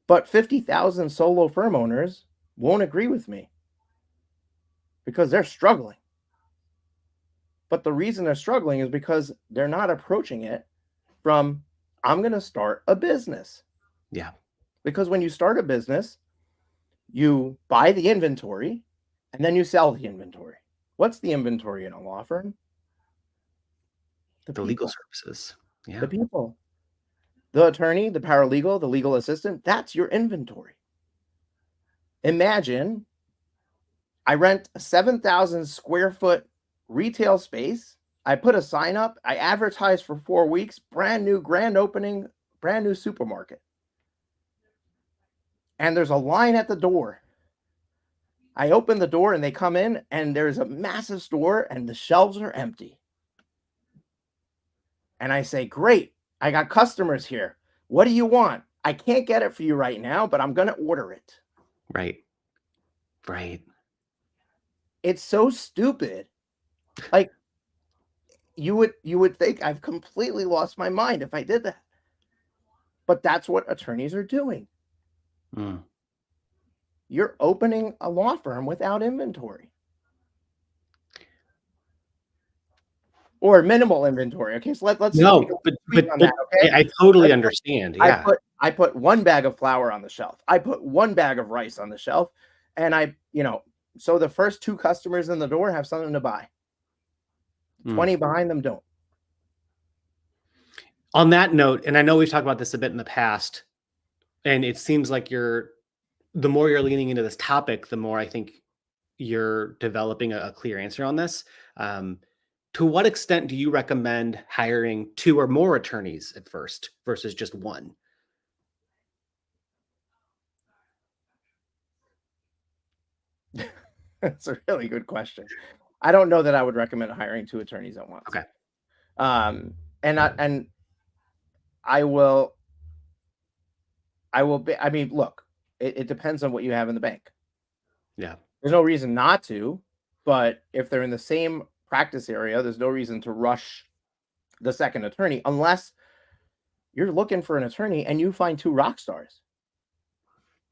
[SPEAKER 2] But 50,000 solo firm owners won't agree with me because they're struggling. But the reason they're struggling is because they're not approaching it from, I'm going to start a business.
[SPEAKER 1] Yeah.
[SPEAKER 2] Because when you start a business, you buy the inventory and then you sell the inventory. What's the inventory in a law firm?
[SPEAKER 1] The legal services. Yeah.
[SPEAKER 2] The people, the attorney, the paralegal, the legal assistant, that's your inventory. Imagine I rent a 7,000 square foot retail space. I put a sign up. I advertise for 4 weeks. Brand new grand opening, brand new supermarket. And there's a line at the door. I open the door and they come in, and there's a massive store and the shelves are empty. And I say, great, I got customers here. What do you want? I can't get it for you right now, but I'm going to order it.
[SPEAKER 1] Right. Right.
[SPEAKER 2] It's so stupid. Like, you would think I've completely lost my mind if I did that. But that's what attorneys are doing.
[SPEAKER 1] Mm.
[SPEAKER 2] You're opening a law firm without inventory. or minimal inventory. Okay, so let's just take a
[SPEAKER 1] No, but
[SPEAKER 2] tweak on that. Okay,
[SPEAKER 1] I totally
[SPEAKER 2] I
[SPEAKER 1] understand.
[SPEAKER 2] I
[SPEAKER 1] Yeah.
[SPEAKER 2] put I put one bag of flour on the shelf. I put one bag of rice on the shelf, and so the first 2 customers in the door have something to buy.
[SPEAKER 1] Mm.
[SPEAKER 2] 20 behind them don't.
[SPEAKER 1] On that note, and I know we've talked about this a bit in the past, and it seems like the more you're leaning into this topic, the more I think you're developing a clear answer on this. Um, to what extent do you recommend hiring 2 or more attorneys at first versus just 1?
[SPEAKER 2] That's a really good question. I don't know that I would recommend hiring 2 attorneys at once.
[SPEAKER 1] Okay.
[SPEAKER 2] And I will I mean, look, it depends on what you have in the bank.
[SPEAKER 1] Yeah.
[SPEAKER 2] There's no reason not to, but if they're in the same practice area, there's no reason to rush the second attorney unless you're looking for an attorney and you find 2 rock stars.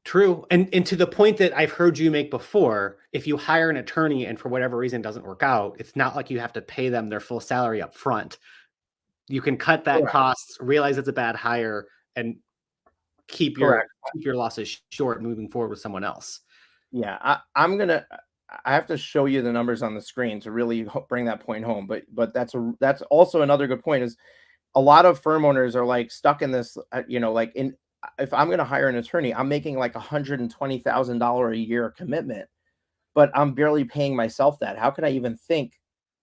[SPEAKER 1] True. And to the point that I've heard you make before, if you hire an attorney and for whatever reason it doesn't work out, it's not like you have to pay them their full salary up front. You can cut that
[SPEAKER 2] Correct.
[SPEAKER 1] cost, realize it's a bad hire, and keep
[SPEAKER 2] Correct.
[SPEAKER 1] your losses short moving forward with someone else.
[SPEAKER 2] Yeah, I have to show you the numbers on the screen to really bring that point home. But that's also another good point is a lot of firm owners are like stuck in this, like if I'm going to hire an attorney, I'm making like $120,000 a year commitment, but I'm barely paying myself that. How could I even think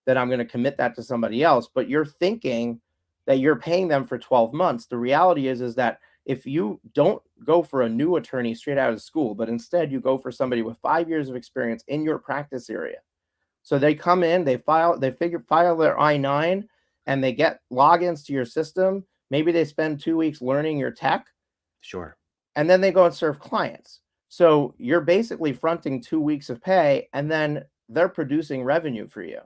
[SPEAKER 2] that I'm going to commit that to somebody else? But you're thinking that you're paying them for 12 months. The reality is that if you don't go for a new attorney straight out of school, but instead you go for somebody with 5 years of experience in your practice area. So they come in, file their I-9 and they get logins to your system. Maybe they spend 2 weeks learning your tech
[SPEAKER 1] Sure.
[SPEAKER 2] and then they go and serve clients. So you're basically fronting 2 weeks of pay and then they're producing revenue for you.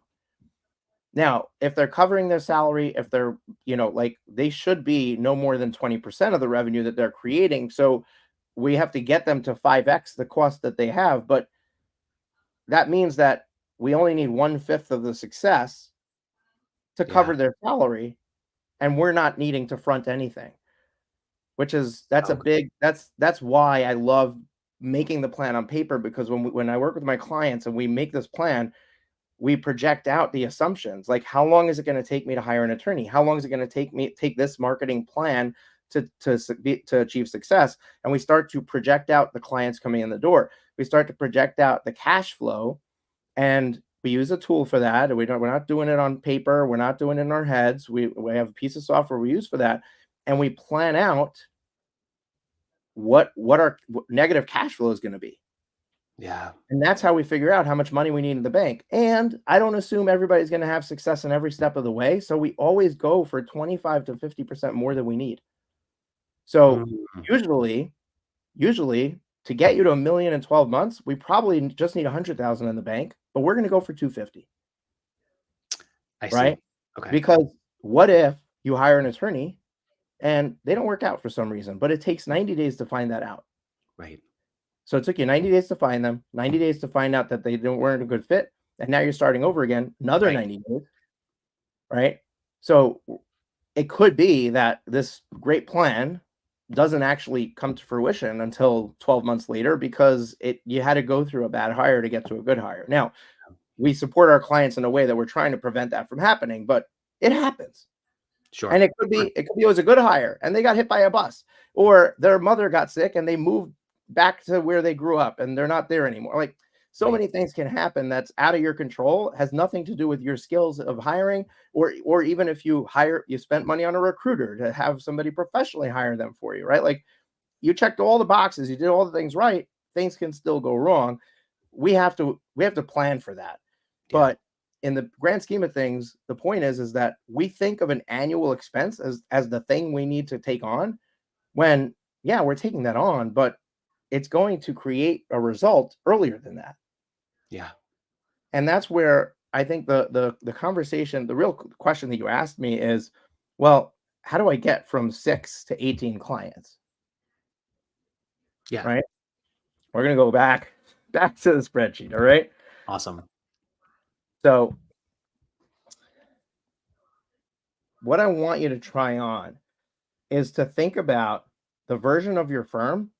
[SPEAKER 2] Now, if they're covering their salary, if they're, like they should be no more than 20% of the revenue that they're creating. So we have to get them to 5x the cost that they have. But that means that we only need 1/5 of the success to
[SPEAKER 1] Yeah.
[SPEAKER 2] cover their salary, and we're not needing to front anything, which is
[SPEAKER 1] Okay.
[SPEAKER 2] that's why I love making the plan on paper, because when I work with my clients and we make this plan, we project out the assumptions. Like, how long is it going to take me to hire an attorney? How long is it going to take this marketing plan to achieve success? And we start to project out the clients coming in the door. We start to project out the cash flow, and we use a tool for that. We're not doing it on paper. We're not doing it in our heads. We have a piece of software we use for that, and we plan out what our negative cash flow is going to be.
[SPEAKER 1] Yeah.
[SPEAKER 2] And that's how we figure out how much money we need in the bank. And I don't assume everybody's going to have success in every step of the way. So we always go for 25 to 50% more than we need. So
[SPEAKER 1] Mm,
[SPEAKER 2] usually to get you to 1 million in 12 months, we probably just need 100,000 in the bank, but we're going to go for 250,
[SPEAKER 1] I see.
[SPEAKER 2] right?
[SPEAKER 1] Okay.
[SPEAKER 2] Because what if you hire an attorney and they don't work out for some reason, but it takes 90 days to find that out.
[SPEAKER 1] Right.
[SPEAKER 2] So it took you 90 days to find them, 90 days to find out that they weren't a good fit, and now you're starting over again, another
[SPEAKER 1] Right.
[SPEAKER 2] 90 days, right? So it could be that this great plan doesn't actually come to fruition until 12 months later because you had to go through a bad hire to get to a good hire. Now, we support our clients in a way that we're trying to prevent that from happening, but it happens. And
[SPEAKER 1] Sure.
[SPEAKER 2] it was a good hire and they got hit by a bus, or their mother got sick and they moved back to where they grew up and they're not there anymore. Like, so
[SPEAKER 1] Right.
[SPEAKER 2] many things can happen that's out of your control, has nothing to do with your skills of hiring, or even if you spent money on a recruiter to have somebody professionally hire them for you, right? Like, you checked all the boxes, you did all the things right, things can still go wrong. We have to plan for that.
[SPEAKER 1] Yeah.
[SPEAKER 2] But in the grand scheme of things, the point is that we think of an annual expense as the thing we need to take on, when, yeah, we're taking that on, but it's going to create a result earlier than that.
[SPEAKER 1] Yeah.
[SPEAKER 2] And that's where I think the conversation, the real question that you asked me is, well, how do I get from 6 to 18 clients?
[SPEAKER 1] Yeah.
[SPEAKER 2] Right? We're going to go back to the spreadsheet, all right?
[SPEAKER 1] Awesome.
[SPEAKER 2] So what I want you to try on is to think about the version of your firm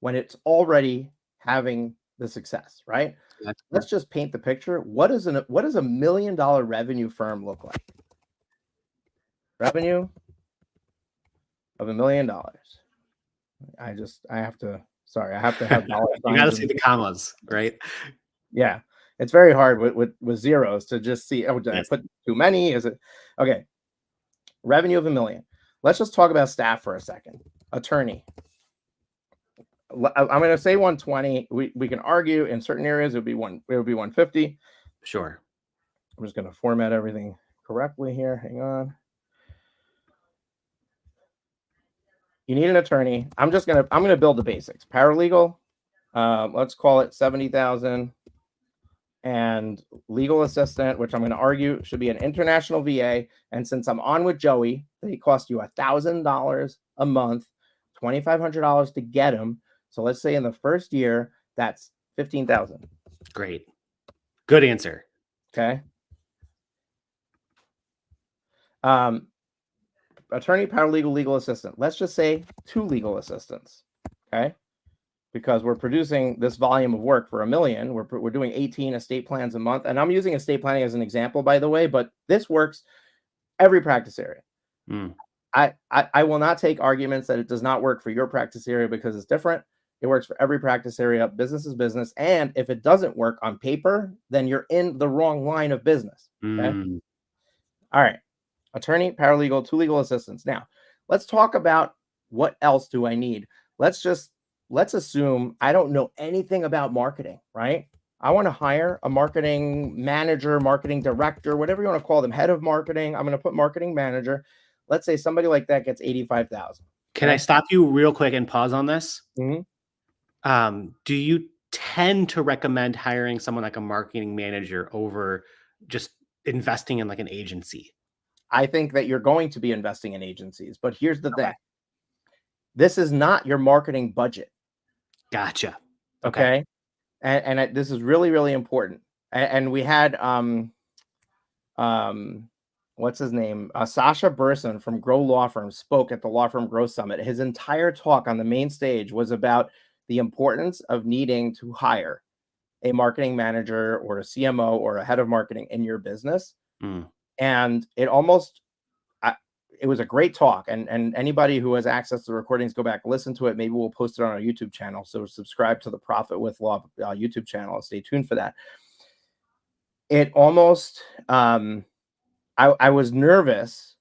[SPEAKER 2] when it's already having the success, right?
[SPEAKER 1] That's
[SPEAKER 2] Let's just paint the picture. What does a $1 million revenue firm look like? Revenue of $1 million. I have to have dollar
[SPEAKER 1] you got to
[SPEAKER 2] signs.
[SPEAKER 1] see the commas, right?
[SPEAKER 2] Yeah, it's very hard with zeros to just see. Oh, did I
[SPEAKER 1] Yes.
[SPEAKER 2] put too many? Is it okay? Revenue of $1 million. Let's just talk about staff for a second. Attorney. I'm going to say 120. We can argue in certain areas it would be 150.
[SPEAKER 1] Sure.
[SPEAKER 2] I'm just going to format everything correctly here. Hang on. You need an attorney. I'm going to build the basics. Paralegal. Let's call it 70,000. And legal assistant, which I'm going to argue should be an international VA. And since I'm on with Joey, they cost you $1,000 a month, $2,500 to get them. So let's say in the first year, that's 15,000.
[SPEAKER 1] Great. Good answer.
[SPEAKER 2] Okay. Attorney, paralegal, legal assistant. Let's just say 2 legal assistants. Okay. Because we're producing this volume of work for $1 million. We're doing 18 estate plans a month. And I'm using estate planning as an example, by the way, but this works every practice area. I will not take arguments that it does not work for your practice area because it's different. It works for every practice area. Business is business. And if it doesn't work on paper, then you're in the wrong line of business. Okay. All right. Attorney, paralegal, 2 legal assistants. Now, let's talk about what else do I need. Let's assume I don't know anything about marketing, right? I want to hire a marketing manager, marketing director, whatever you want to call them, head of marketing. I'm going to put marketing manager. Let's say somebody like that gets 85,000.
[SPEAKER 1] Can I stop you real quick and pause on this?
[SPEAKER 2] Mm-hmm.
[SPEAKER 1] Do you tend to recommend hiring someone like a marketing manager over just investing in like an agency?
[SPEAKER 2] I think that you're going to be investing in agencies, but here's the thing. This is not your marketing budget.
[SPEAKER 1] Gotcha.
[SPEAKER 2] Okay. And this is really, really important. And we had, what's his name? Sasha Burson from Grow Law Firm spoke at the Law Firm Growth Summit. His entire talk on the main stage was about the importance of needing to hire a marketing manager or a CMO or a head of marketing in your business. And it was a great talk. And anybody who has access to the recordings, go back, listen to it. Maybe we'll post it on our YouTube channel. So subscribe to the Profit with Law YouTube channel and stay tuned for that. It almost, I was nervous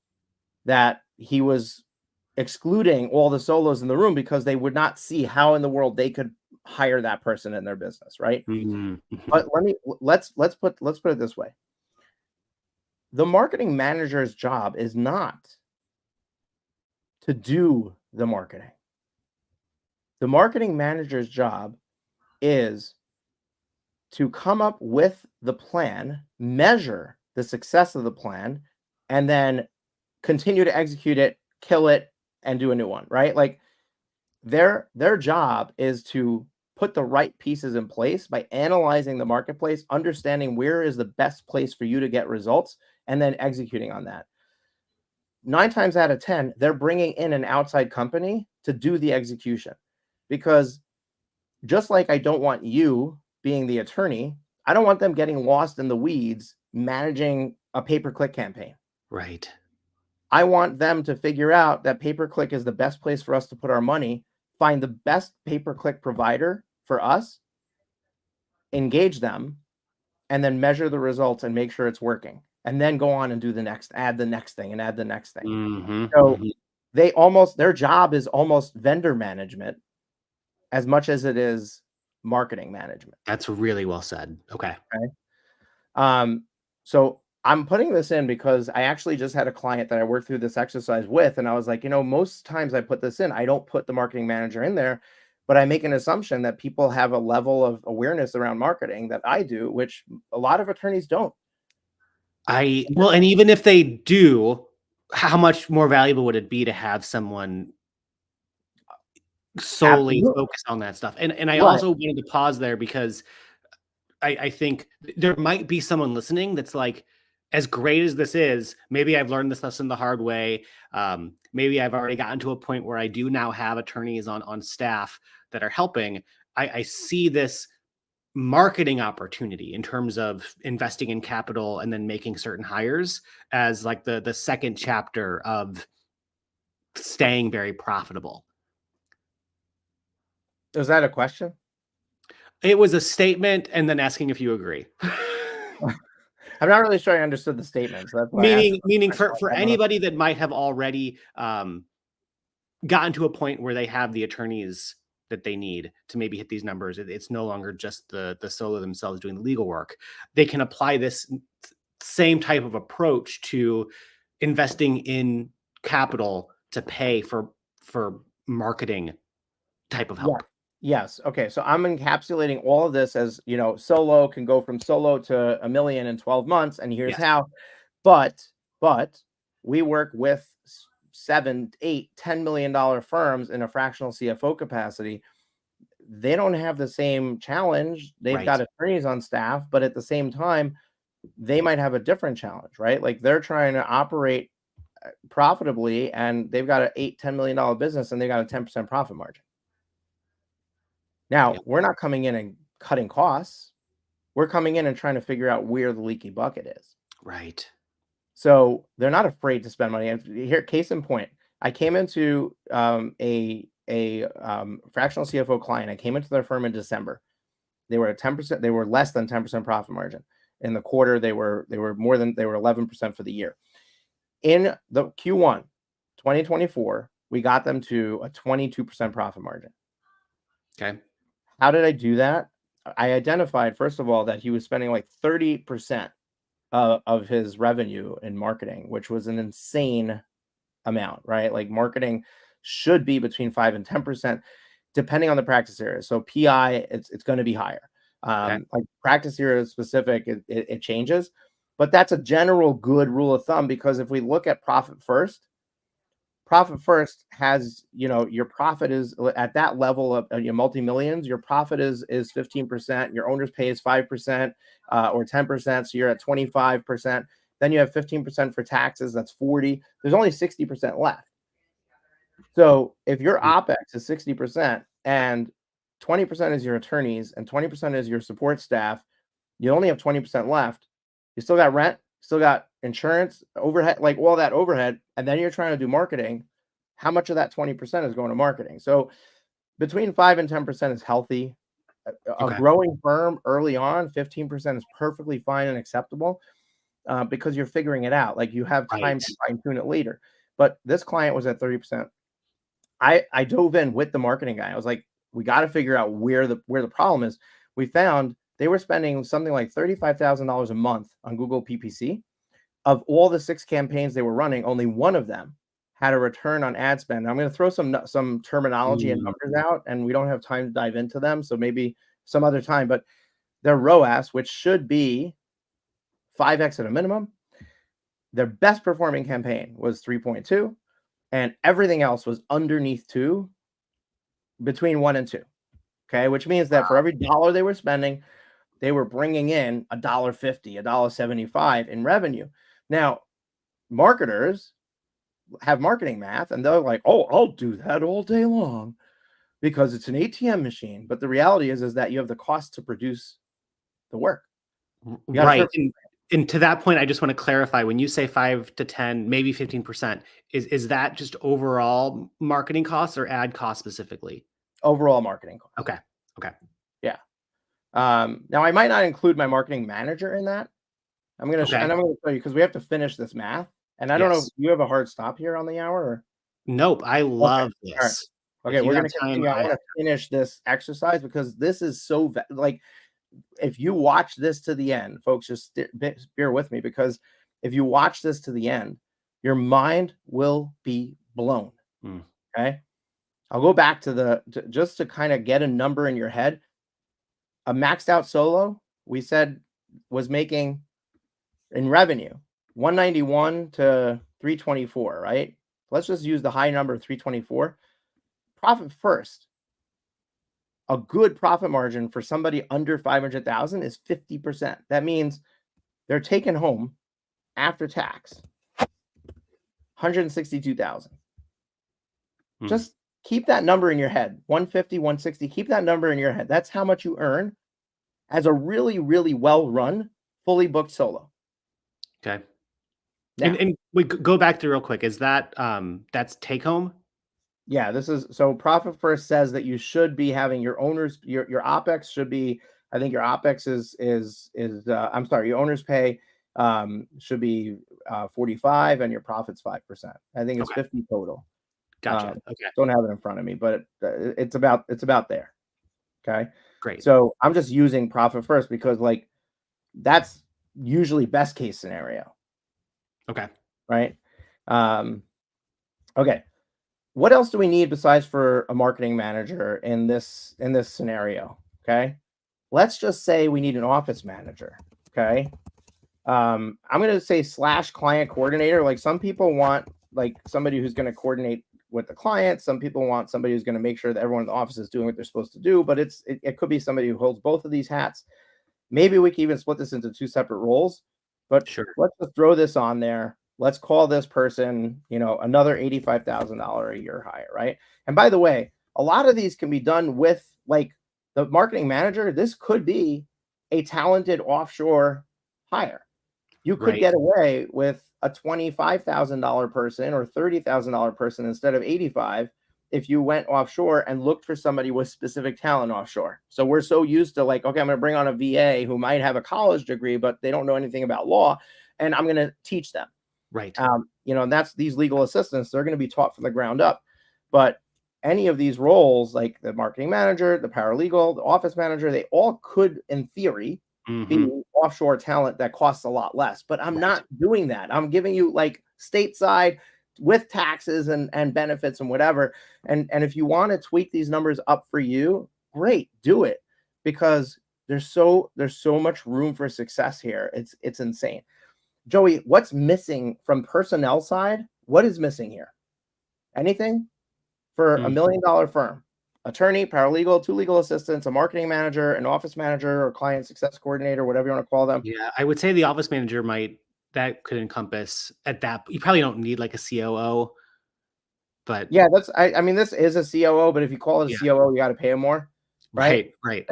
[SPEAKER 2] that he was excluding all the solos in the room because they would not see how in the world they could hire that person in their business, right? But let's put it this way. The marketing manager's job is not to do the marketing. The marketing manager's job is to come up with the plan, measure the success of the plan, and then continue to execute it, kill it, and do a new one, right? Like their job is to put the right pieces in place by analyzing the marketplace, understanding where is the best place for you to get results, and then executing on that. 9 times out of 10, they're bringing in an outside company to do the execution. Because just like I don't want you being the attorney, I don't want them getting lost in the weeds managing a pay-per-click campaign.
[SPEAKER 1] Right.
[SPEAKER 2] I want them to figure out that pay-per-click is the best place for us to put our money, find the best pay-per-click provider for us, engage them, and then measure the results and make sure it's working. And then go on and do the next, add the next thing and add the next thing. So their job is almost vendor management as much as it is marketing management.
[SPEAKER 1] That's really well said. Okay.
[SPEAKER 2] So I'm putting this in because I actually just had a client that I worked through this exercise with, and I was like, most times I put this in, I don't put the marketing manager in there, but I make an assumption that people have a level of awareness around marketing that I do, which a lot of attorneys don't.
[SPEAKER 1] Well, and even if they do, how much more valuable would it be to have someone solely focus on that stuff? And I also wanted to pause there because I think there might be someone listening that's like, as great as this is, maybe I've learned this lesson the hard way. Maybe I've already gotten to a point where I do now have attorneys on staff that are helping. I see this marketing opportunity in terms of investing in capital and then making certain hires as like the second chapter of staying very profitable.
[SPEAKER 2] Is that a question?
[SPEAKER 1] It was a statement and then asking if you agree.
[SPEAKER 2] I'm not really sure I understood the statement, so that's why I asked.
[SPEAKER 1] Meaning for anybody that might have already gotten to a point where they have the attorneys that they need to maybe hit these numbers. It's no longer just the solo themselves doing the legal work. They can apply this same type of approach to investing in capital to pay for marketing type of help.
[SPEAKER 2] Yes. Okay. So I'm encapsulating all of this as, solo can go from solo to $1 million in 12 months. And here's
[SPEAKER 1] Yes.
[SPEAKER 2] how. But we work with 7, 8, $10 million firms in a fractional CFO capacity. They don't have the same challenge. They've
[SPEAKER 1] Right.
[SPEAKER 2] got attorneys on staff, but at the same time, they might have a different challenge, right? Like they're trying to operate profitably and they've got an $8-10 million business and they got a 10% profit margin. Now,
[SPEAKER 1] Yep.
[SPEAKER 2] we're not coming in and cutting costs. We're coming in and trying to figure out where the leaky bucket is.
[SPEAKER 1] Right.
[SPEAKER 2] So they're not afraid to spend money. And here, case in point, I came into a fractional CFO client. I came into their firm in December. They were at 10%. They were less than 10% profit margin. In the quarter, they were 11% for the year. In the Q1 2024, we got them to a 22% profit margin.
[SPEAKER 1] Okay.
[SPEAKER 2] How did I do that? I identified, first of all, that he was spending like 30% of his revenue in marketing, which was an insane amount, right? Like marketing should be between 5 and 10%, depending on the practice area. So PI, it's going to be higher.
[SPEAKER 1] Okay.
[SPEAKER 2] Like practice area specific, it changes. But that's a general good rule of thumb, because if we look at profit first has, your profit is at that level of your multi-millions, your profit is 15%, your owner's pay is 5% or 10%, so you're at 25%. Then you have 15% for taxes, that's 40. There's only 60% left. So if your OpEx is 60% and 20% is your attorneys and 20% is your support staff, you only have 20% left. You still got rent, still got insurance, overhead, like all that overhead, and then you're trying to do marketing. How much of that 20% is going to marketing? So between 5 and 10% is healthy. A growing firm early on, 15% is perfectly fine and acceptable because you're figuring it out. Like you have time to fine tune it later. But this client was at 30%. I dove in with the marketing guy. I was like, we got to figure out where the problem is. We found they were spending something like $35,000 a month on Google PPC. Of all the 6 campaigns they were running, only one of them had a return on ad spend. I'm going to throw some terminology and numbers out, and we don't have time to dive into them, so maybe some other time. But their ROAS, which should be 5x at a minimum, their best performing campaign was 3.2, and everything else was underneath 2, between 1 and 2. Okay, which means that for every dollar they were spending, they were bringing in $1.50, $1.75 in revenue. Now, marketers have marketing math, and they're like, "Oh, I'll do that all day long because it's an ATM machine." But the reality is that you have the cost to produce the work.
[SPEAKER 1] Right. And to that point, I just want to clarify, when you say 5 to 10, maybe 15%, is that just overall marketing costs or ad costs specifically?
[SPEAKER 2] Overall marketing costs.
[SPEAKER 1] Okay.
[SPEAKER 2] Yeah. Now I might not include my marketing manager in that. I'm going to show you, because we have to finish this math. And I don't know if you have a hard stop here on the hour or?
[SPEAKER 1] Nope. I love this.
[SPEAKER 2] Okay, we're going to continue. I want to finish this exercise because this is so like, if you watch this to the end, folks, just bear with me, because if you watch this to the end, your mind will be blown. Okay. I'll go back to just to kind of get a number in your head. A maxed out solo, we said, was making in revenue 191 to 324, right? Let's just use the high number of 324. Profit first. A good profit margin for somebody under 500,000 is 50%. That means they're taking home after tax, 162,000. Just keep that number in your head. 150, 160. Keep that number in your head. That's how much you earn as a really, really well-run, fully booked solo.
[SPEAKER 1] Okay.
[SPEAKER 2] Now,
[SPEAKER 1] And we go back to real quick. Is that that's take home?
[SPEAKER 2] yeah, this is so Profit First says that you should be having your owners, your OpEx should be, I think your OpEx is I'm sorry, your owner's pay should be 45 and your profit's 5%. I think it's
[SPEAKER 1] Okay.
[SPEAKER 2] 50 total.
[SPEAKER 1] Gotcha. Okay.
[SPEAKER 2] Don't have it in front of me, but it's about there. Okay.
[SPEAKER 1] Great.
[SPEAKER 2] So I'm just using Profit First because like that's usually best case scenario.
[SPEAKER 1] Okay.
[SPEAKER 2] Right. Okay. What else do we need besides for a marketing manager in this scenario? Okay. Let's just say we need an office manager. Okay. I'm going to say / client coordinator. Like some people want like somebody who's going to coordinate with the client. Some people want somebody who's going to make sure that everyone in the office is doing what they're supposed to do, but it could be somebody who holds both of these hats. Maybe we can even split this into 2 separate roles, but
[SPEAKER 1] Sure.
[SPEAKER 2] let's just throw this on there. Let's call this person, another $85,000 a year hire, right? And by the way, a lot of these can be done with like the marketing manager. This could be a talented offshore hire. You could get away with a $25,000 person or $30,000 person instead of 85 if you went offshore and looked for somebody with specific talent offshore. So we're so used to like, okay, I'm going to bring on a VA who might have a college degree, but they don't know anything about law, and I'm going to teach them.
[SPEAKER 1] Right.
[SPEAKER 2] And that's these legal assistants. They're going to be taught from the ground up. But any of these roles, like the marketing manager, the paralegal, the office manager, they all could, in theory, be offshore talent that costs a lot less. But I'm not doing that. I'm giving you like stateside with taxes and benefits and whatever. And if you want to tweak these numbers up for you, great, do it, because there's so much room for success here. It's insane. Joey, what's missing from personnel side? What is missing here? Anything? For $1 million firm, attorney, paralegal, 2 legal assistants, a marketing manager, an office manager, or client success coordinator, whatever you want to call them.
[SPEAKER 1] Yeah, I would say the office manager that could encompass at that. You probably don't need like a COO, but
[SPEAKER 2] yeah, I mean, this is a COO, but if you call it a COO, you got to pay him more, right?
[SPEAKER 1] Right.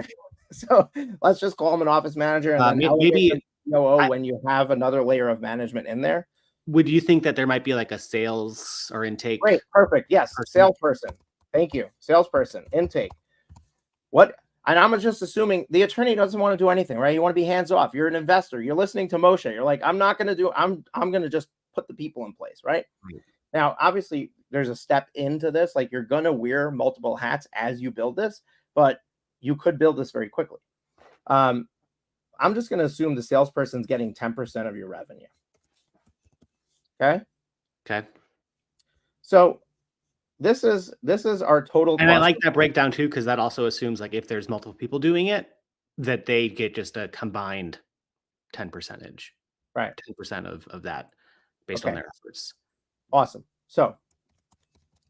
[SPEAKER 2] So let's just call him an office manager, and then
[SPEAKER 1] maybe
[SPEAKER 2] COO when you have another layer of management in there.
[SPEAKER 1] Would you think that there might be like a sales or intake?
[SPEAKER 2] Great, perfect. Yes, salesperson. Thank you, salesperson, intake. What? And I'm just assuming the attorney doesn't want to do anything, right? You want to be hands off. You're an investor. You're listening to Moshe. You're like, I'm not going to do. I'm going to just put the people in place, right? Now, obviously, there's a step into this. Like you're going to wear multiple hats as you build this, but you could build this very quickly. I'm just going to assume the salesperson's getting 10% of your revenue. Okay. So this is our total.
[SPEAKER 1] And I like that breakdown too, because that also assumes like if there's multiple people doing it, that they get just a combined 10%,
[SPEAKER 2] right?
[SPEAKER 1] 10% of that based on their efforts.
[SPEAKER 2] Awesome. So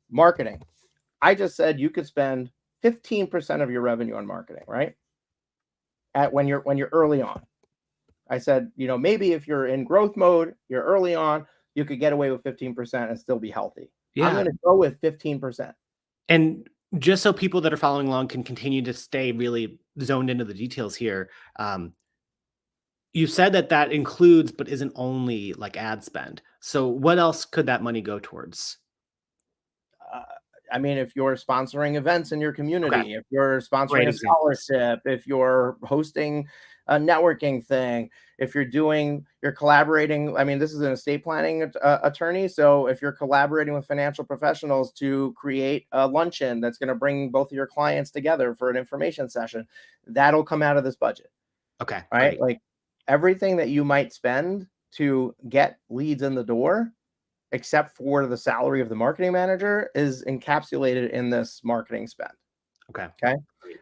[SPEAKER 2] marketing, I just said you could spend 15% of your revenue on marketing, right? When you're early on. I said, maybe if you're in growth mode, you're early on, you could get away with 15% and still be healthy. Yeah. I'm going to go with 15%.
[SPEAKER 1] And just so people that are following along can continue to stay really zoned into the details here, you said that includes, but isn't only like ad spend. So what else could that money go towards?
[SPEAKER 2] I mean, if you're sponsoring events in your community, if you're sponsoring a scholarship, if you're hosting a networking thing, if you're collaborating. I mean, this is an estate planning attorney. So if you're collaborating with financial professionals to create a luncheon that's going to bring both of your clients together for an information session, that'll come out of this budget.
[SPEAKER 1] Okay.
[SPEAKER 2] Right.
[SPEAKER 1] Great.
[SPEAKER 2] Like everything that you might spend to get leads in the door, except for the salary of the marketing manager, is encapsulated in this marketing spend.
[SPEAKER 1] Okay.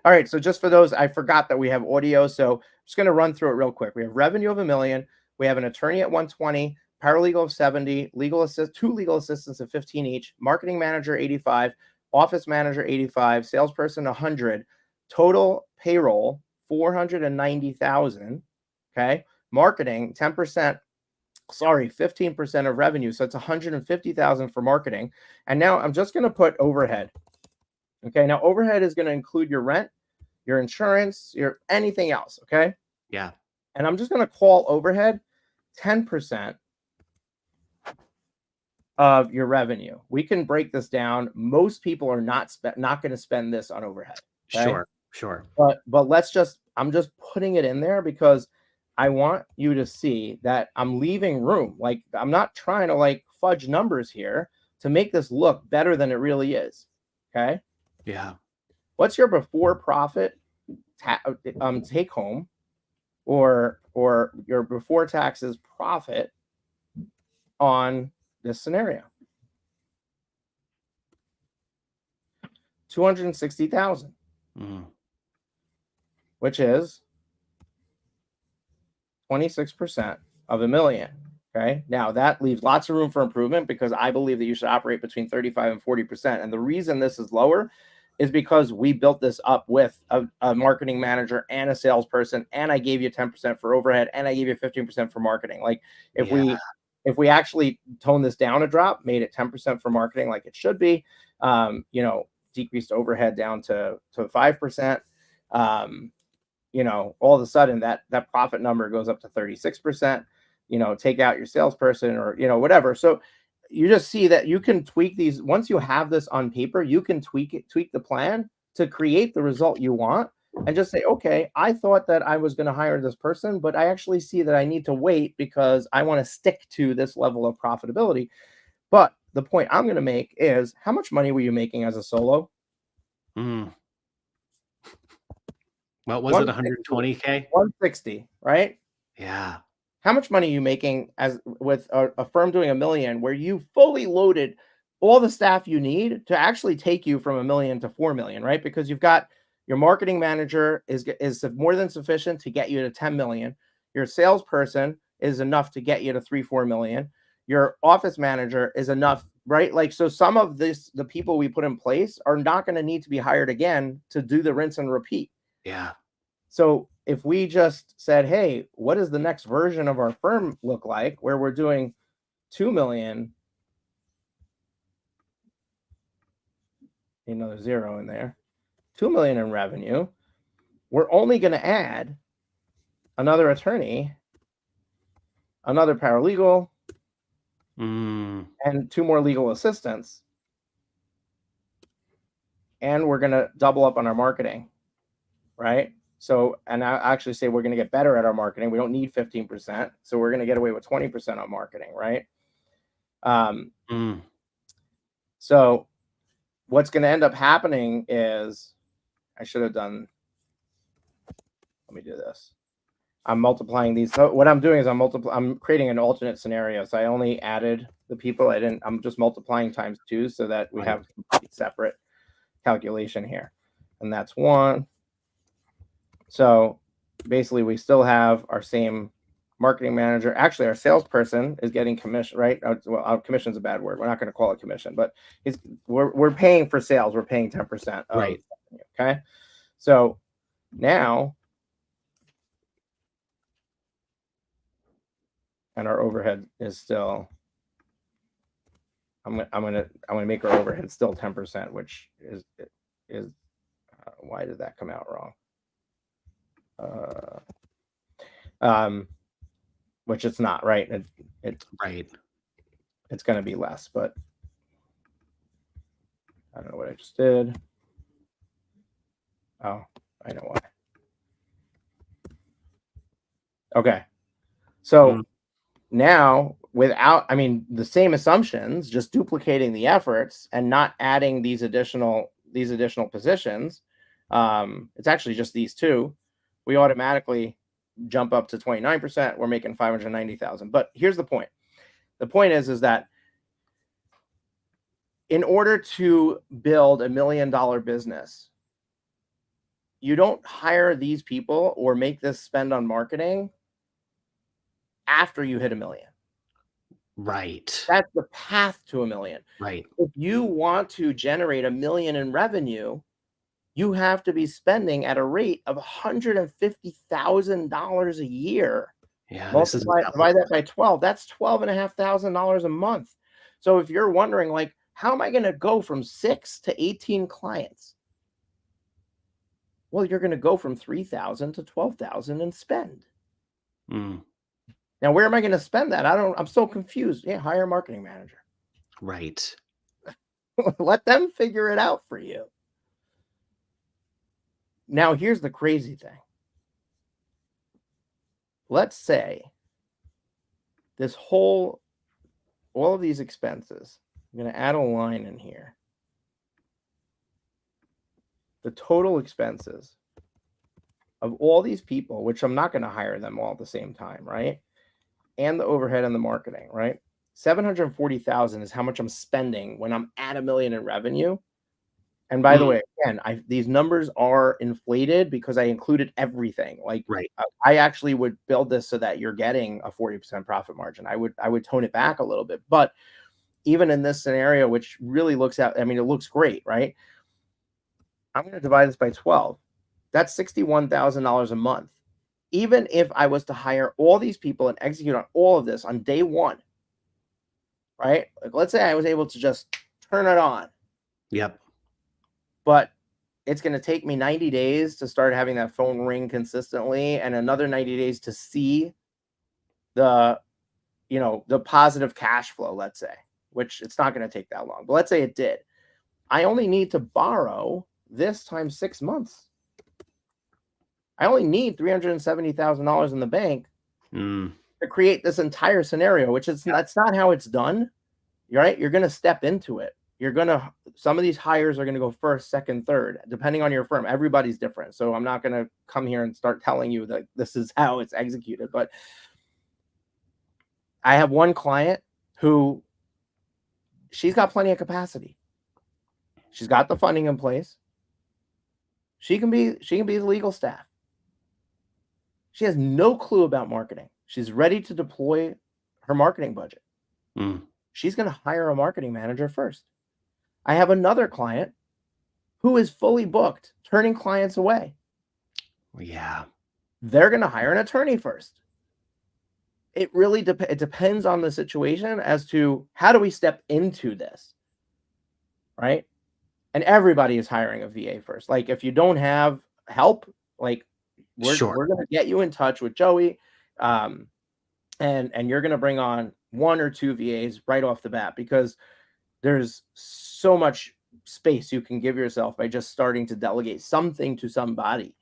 [SPEAKER 2] All right. So just for those, I forgot that we have audio. So I'm just going to run through it real quick. We have revenue of $1 million. We have an attorney at 120, paralegal of 70, 2 legal assistants of 15 each, marketing manager 85, office manager 85, salesperson 100, total payroll 490,000. Okay. Marketing 10%, sorry, 15% of revenue. So it's 150,000 for marketing. And now I'm just going to put overhead. Okay. Now overhead is going to include your rent, your insurance, your anything else. Okay.
[SPEAKER 1] Yeah.
[SPEAKER 2] And I'm just going to call overhead 10% of your revenue. We can break this down. Most people are not going to spend this on overhead. Okay?
[SPEAKER 1] Sure.
[SPEAKER 2] But I'm just putting it in there because I want you to see that I'm leaving room. Like, I'm not trying to like fudge numbers here to make this look better than it really is. Okay.
[SPEAKER 1] Yeah.
[SPEAKER 2] What's your before profit take home or your before taxes profit on this scenario? 260,000, which is 26% of $1 million. Okay. Now that leaves lots of room for improvement because I believe that you should operate between 35 and 40%. And the reason this is lower is because we built this up with a marketing manager and a salesperson, and I gave you 10% for overhead, and I gave you 15% for marketing. Like if we actually tone this down a drop, made it 10% for marketing, like it should be, decreased overhead down to 5%, all of a sudden that profit number goes up to 36%. Take out your salesperson or whatever. So you just see that you can tweak these. Once you have this on paper, you can tweak the plan to create the result you want, and just say, okay, I thought that I was going to hire this person, but I actually see that I need to wait because I want to stick to this level of profitability. But the point I'm going to make is, how much money were you making as a solo?
[SPEAKER 1] What was it? 120K?
[SPEAKER 2] 160, right?
[SPEAKER 1] Yeah.
[SPEAKER 2] How much money are you making as with a firm doing $1 million, where you fully loaded all the staff you need to actually take you from $1 million to $4 million, right? Because you've got your marketing manager is more than sufficient to get you to 10 million. Your salesperson is enough to get you to 3-4 million. Your office manager is enough, right? Like, so some of the people we put in place are not going to need to be hired again to do the rinse and repeat.
[SPEAKER 1] Yeah.
[SPEAKER 2] So if we just said, hey, what does the next version of our firm look like, where we're doing 2 million, another zero in there, 2 million in revenue, we're only going to add another attorney, another paralegal, and 2 more legal assistants. And we're going to double up on our marketing, right? So, and I actually say we're going to get better at our marketing. We don't need 15%. So we're going to get away with 20% on marketing, right? So what's going to end up happening is, I should have done, let me do this. I'm multiplying these. So what I'm doing is I'm creating an alternate scenario. So I only added the people. I'm just multiplying times 2 so that we have a separate calculation here. And that's 1. So basically we still have our same marketing manager. Actually, our salesperson is getting commission, right? Well, commission is a bad word. We're not going to call it commission, but we're paying for sales. We're paying 10%.
[SPEAKER 1] Right.
[SPEAKER 2] Okay. So now, and our overhead is still, I'm gonna make our overhead still 10%, which is why did that come out wrong? Which it's not, right?
[SPEAKER 1] Right.
[SPEAKER 2] It's going to be less, but I don't know what I just did. Oh, I know why. Okay. So now, without, the same assumptions, just duplicating the efforts and not adding these additional positions, it's actually just these 2. We automatically jump up to 29%. We're making 590,000. But here's the point. The point is that in order to build $1 million business, you don't hire these people or make this spend on marketing after you hit $1 million.
[SPEAKER 1] Right.
[SPEAKER 2] That's the path to $1 million.
[SPEAKER 1] Right.
[SPEAKER 2] If you want to generate $1 million in revenue, you have to be spending at a rate of $150,000 a year
[SPEAKER 1] Yeah, this is
[SPEAKER 2] Multiply,
[SPEAKER 1] about
[SPEAKER 2] divide that by 12. That's $12,500 a month. So if you're wondering, like, how am I going to go from 6 to 18 clients? Well, you're going to go from 3,000 to 12,000 and spend.
[SPEAKER 1] mm,
[SPEAKER 2] Now, where am I going to spend that? I'm so confused. Yeah, hire a marketing manager.
[SPEAKER 1] right.
[SPEAKER 2] Let them figure it out for you. Now, here's the crazy thing. Let's say all of these expenses, I'm going to add a line in here. The total expenses of all these people, which I'm not going to hire them all at the same time, right? And the overhead and the marketing, right? 740,000 is how much I'm spending when I'm at $1 million in revenue. And by the
[SPEAKER 1] Mm,
[SPEAKER 2] way, again, these numbers are inflated because I included everything. Like,
[SPEAKER 1] right.
[SPEAKER 2] I actually would build this so that you're getting a 40% profit margin. I would tone it back a little bit, but even in this scenario, which really looks out, I mean, it looks great, right? I'm going to divide this by 12. That's $61,000 a month. Even if I was to hire all these people and execute on all of this on day one, right? Like, let's say I was able to just turn it on,
[SPEAKER 1] Yep.
[SPEAKER 2] but it's going to take me 90 days to start having that phone ring consistently and another 90 days to see the, the positive cash flow, let's say, which it's not going to take that long. But let's say it did. I only need to borrow this times 6 months. I only need $370,000 in the bank
[SPEAKER 1] Mm,
[SPEAKER 2] to create this entire scenario, which is that's not how it's done. Right? You're going to step into it. Some of these hires are going to go first, second, third, depending on your firm. Everybody's different. So I'm not going to come here and start telling you that this is how it's executed. But I have one client who she's got plenty of capacity. She's got the funding in place. She can be the legal staff. She has no clue about marketing. She's ready to deploy her marketing budget.
[SPEAKER 1] mm,
[SPEAKER 2] She's going to hire a marketing manager first. I have another client who is fully booked, turning clients away.
[SPEAKER 1] yeah.
[SPEAKER 2] They're going to hire an attorney first. It really it depends on the situation as to how do we step into this, right? And everybody is hiring a VA first. Like, if you don't have help, like, we're
[SPEAKER 1] Sure.
[SPEAKER 2] going to get you in touch with Joey, and you're going to bring on 1 or 2 VAs right off the bat, because there's so much space you can give yourself by just starting to delegate something to somebody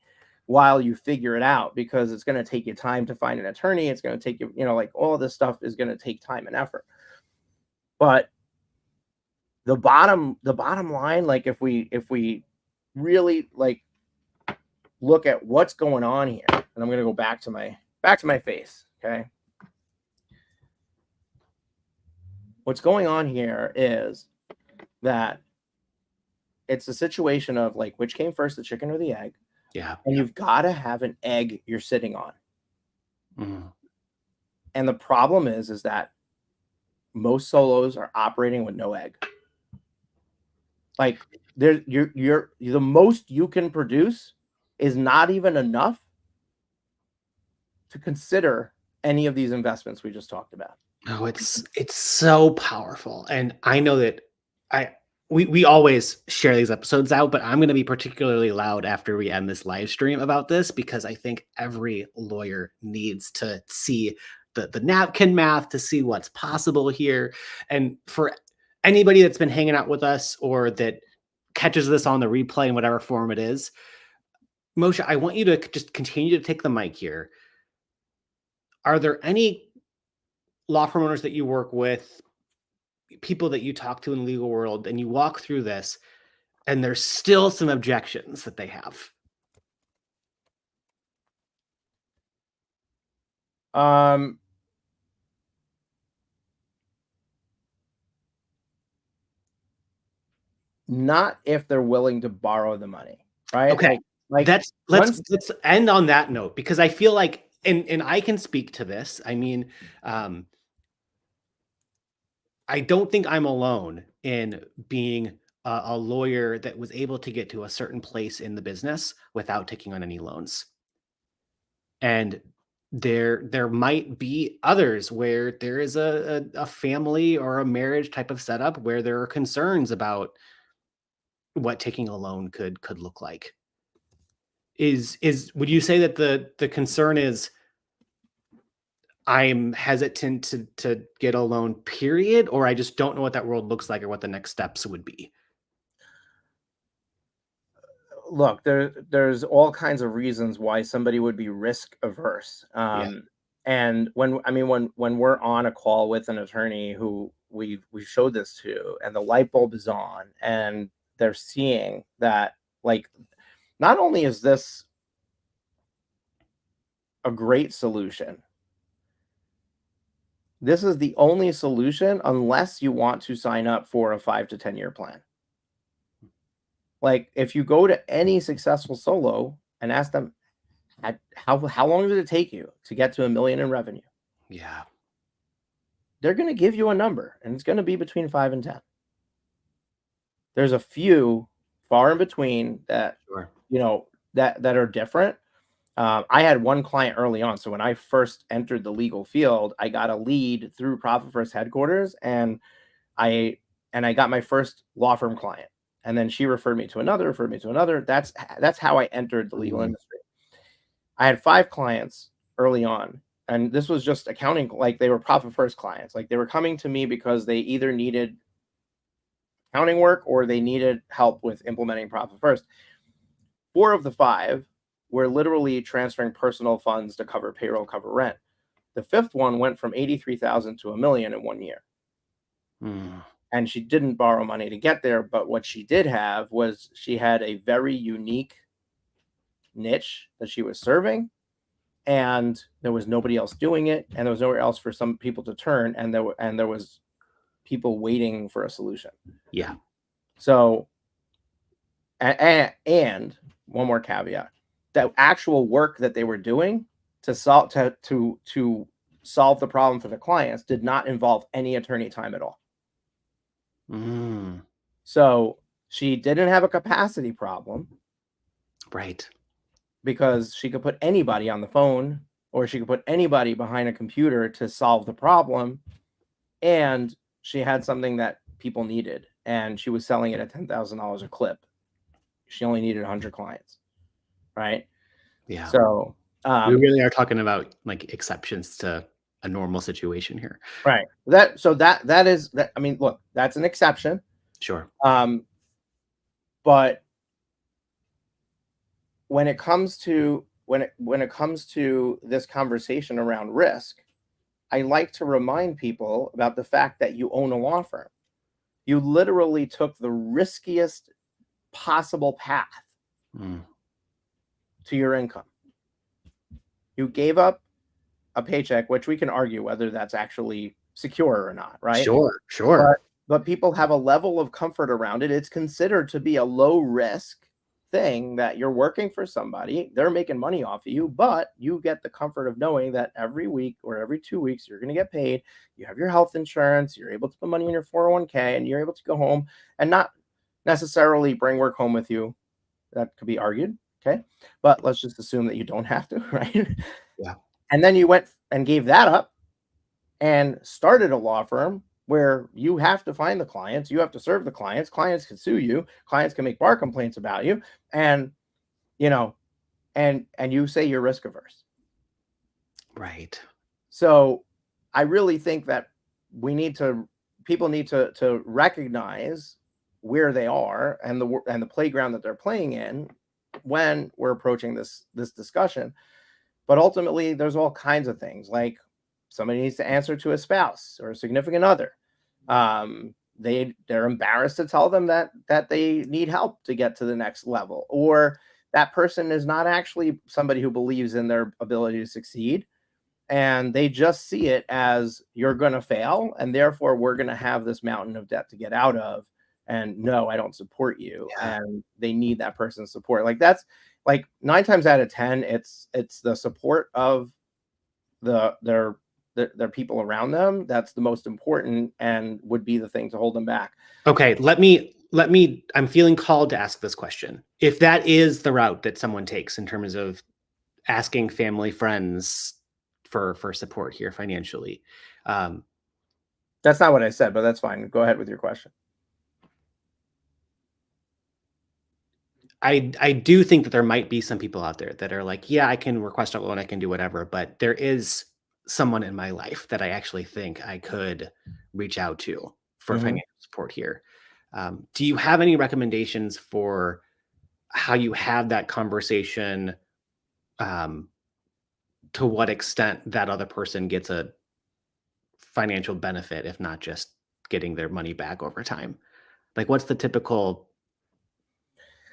[SPEAKER 2] while you figure it out, because it's going to take you time to find an attorney. It's going to take you, like, all of this stuff is going to take time and effort. But the bottom line, like, if we really, like, look at what's going on here, and I'm going to go back to my face. Okay. What's going on here is that it's a situation of, like, which came first, the chicken or the egg?
[SPEAKER 1] Yeah.
[SPEAKER 2] And you've got to have an egg you're sitting on.
[SPEAKER 1] Mm,
[SPEAKER 2] And the problem is that most solos are operating with no egg. Like, you're the most you can produce is not even enough to consider any of these investments we just talked about.
[SPEAKER 1] no, it's so powerful, and I know that I we always share these episodes out, but I'm gonna be particularly loud after we end this live stream about this, because I think every lawyer needs to see the napkin math to see what's possible here. And for anybody that's been hanging out with us or that catches this on the replay in whatever form it is, Moshe, I want you to just continue to take the mic here. Are there any law firm owners that you work with, people that you talk to in the legal world, and you walk through this and there's still some objections that they have?
[SPEAKER 2] Um, Not if they're willing to borrow the money, right?
[SPEAKER 1] Okay.
[SPEAKER 2] Like
[SPEAKER 1] That's
[SPEAKER 2] once
[SPEAKER 1] let's end on that note, because I feel like, and I can speak to this. I mean, um, I don't think I'm alone in being a lawyer that was able to get to a certain place in the business without taking on any loans. And There might be others where there is a family or a marriage type of setup where there are concerns about what taking a loan could look like. Is would you say that the concern is I'm hesitant to get a loan, period, or I just don't know what that world looks like or what the next steps would be?
[SPEAKER 2] Look, there's all kinds of reasons why somebody would be risk averse.
[SPEAKER 1] Yeah.
[SPEAKER 2] And when we're on a call with an attorney who we showed this to, and the light bulb is on, and they're seeing that, like, not only is this a great solution, this is the only solution unless you want to sign up for a 5 to 10-year plan. Like, if you go to any successful solo and ask them, how long did it take you to get to $1 million in revenue?
[SPEAKER 1] Yeah.
[SPEAKER 2] They're going to give you a number, and it's going to be between 5 and 10. There's a few far in between that,
[SPEAKER 1] Sure.
[SPEAKER 2] that are different. I had one client early on. So when I first entered the legal field, I got a lead through Profit First headquarters, and I got my first law firm client. And then she referred me to another. That's how I entered the legal industry. I had 5 clients early on, and this was just accounting. Like, they were Profit First clients. Like, they were coming to me because they either needed accounting work or they needed help with implementing Profit First. 4 of the 5 were literally transferring personal funds to cover payroll, cover rent. The 5th one went from 83,000 to $1 million in 1 year. And she didn't borrow money to get there, but what she did have was she had a very unique niche that she was serving, and there was nobody else doing it, and there was nowhere else for some people to turn, and there was people waiting for a solution.
[SPEAKER 1] Yeah.
[SPEAKER 2] So, and one more caveat: the actual work that they were doing to solve the problem for the clients did not involve any attorney time at all. So she didn't have a capacity problem.
[SPEAKER 1] Right.
[SPEAKER 2] Because she could put anybody on the phone, or she could put anybody behind a computer to solve the problem. And she had something that people needed, and she was selling it at $10,000 a clip. She only needed 100 clients. Right.
[SPEAKER 1] Yeah.
[SPEAKER 2] So
[SPEAKER 1] we really are talking about like exceptions to a normal situation here.
[SPEAKER 2] Right. That is that. I mean, look, that's an exception.
[SPEAKER 1] Sure.
[SPEAKER 2] But when it comes to this conversation around risk, I like to remind people about the fact that you own a law firm. You literally took the riskiest possible path to your income. You gave up a paycheck, which we can argue whether that's actually secure or not, right?
[SPEAKER 1] Sure.
[SPEAKER 2] But people have a level of comfort around it. It's considered to be a low risk thing that you're working for somebody. They're making money off of you, but you get the comfort of knowing that every week or every 2 weeks you're going to get paid. You have your health insurance. You're able to put money in your 401k, and you're able to go home and not necessarily bring work home with you. That could be argued. Okay. But let's just assume that you don't have to, right?
[SPEAKER 1] Yeah.
[SPEAKER 2] And then you went and gave that up and started a law firm where you have to find the clients, you have to serve the clients, clients can sue you, clients can make bar complaints about you, and and you say you're risk averse.
[SPEAKER 1] Right.
[SPEAKER 2] So I really think that people need to recognize where they are and the playground that they're playing in when we're approaching this discussion. But ultimately, there's all kinds of things, like somebody needs to answer to a spouse or a significant other. They're embarrassed to tell them that they need help to get to the next level, or that person is not actually somebody who believes in their ability to succeed, and they just see it as you're going to fail, and therefore we're going to have this mountain of debt to get out of, and no, I don't support you.
[SPEAKER 1] Yeah.
[SPEAKER 2] And they need that person's support. Like, that's like 9 times out of 10, it's the support of their people around them that's the most important and would be the thing to hold them back.
[SPEAKER 1] Okay, let me I'm feeling called to ask this question. If that is the route that someone takes in terms of asking family, friends, for support here financially.
[SPEAKER 2] That's not what I said, but that's fine. Go ahead with your question.
[SPEAKER 1] I do think that there might be some people out there that are like, yeah, I can request a loan, I can do whatever, but there is someone in my life that I actually think I could reach out to for
[SPEAKER 2] Mhm.
[SPEAKER 1] financial support here. Do you have any recommendations for how you have that conversation? Um, to what extent that other person gets a financial benefit, if not just getting their money back over time? Like, what's the typical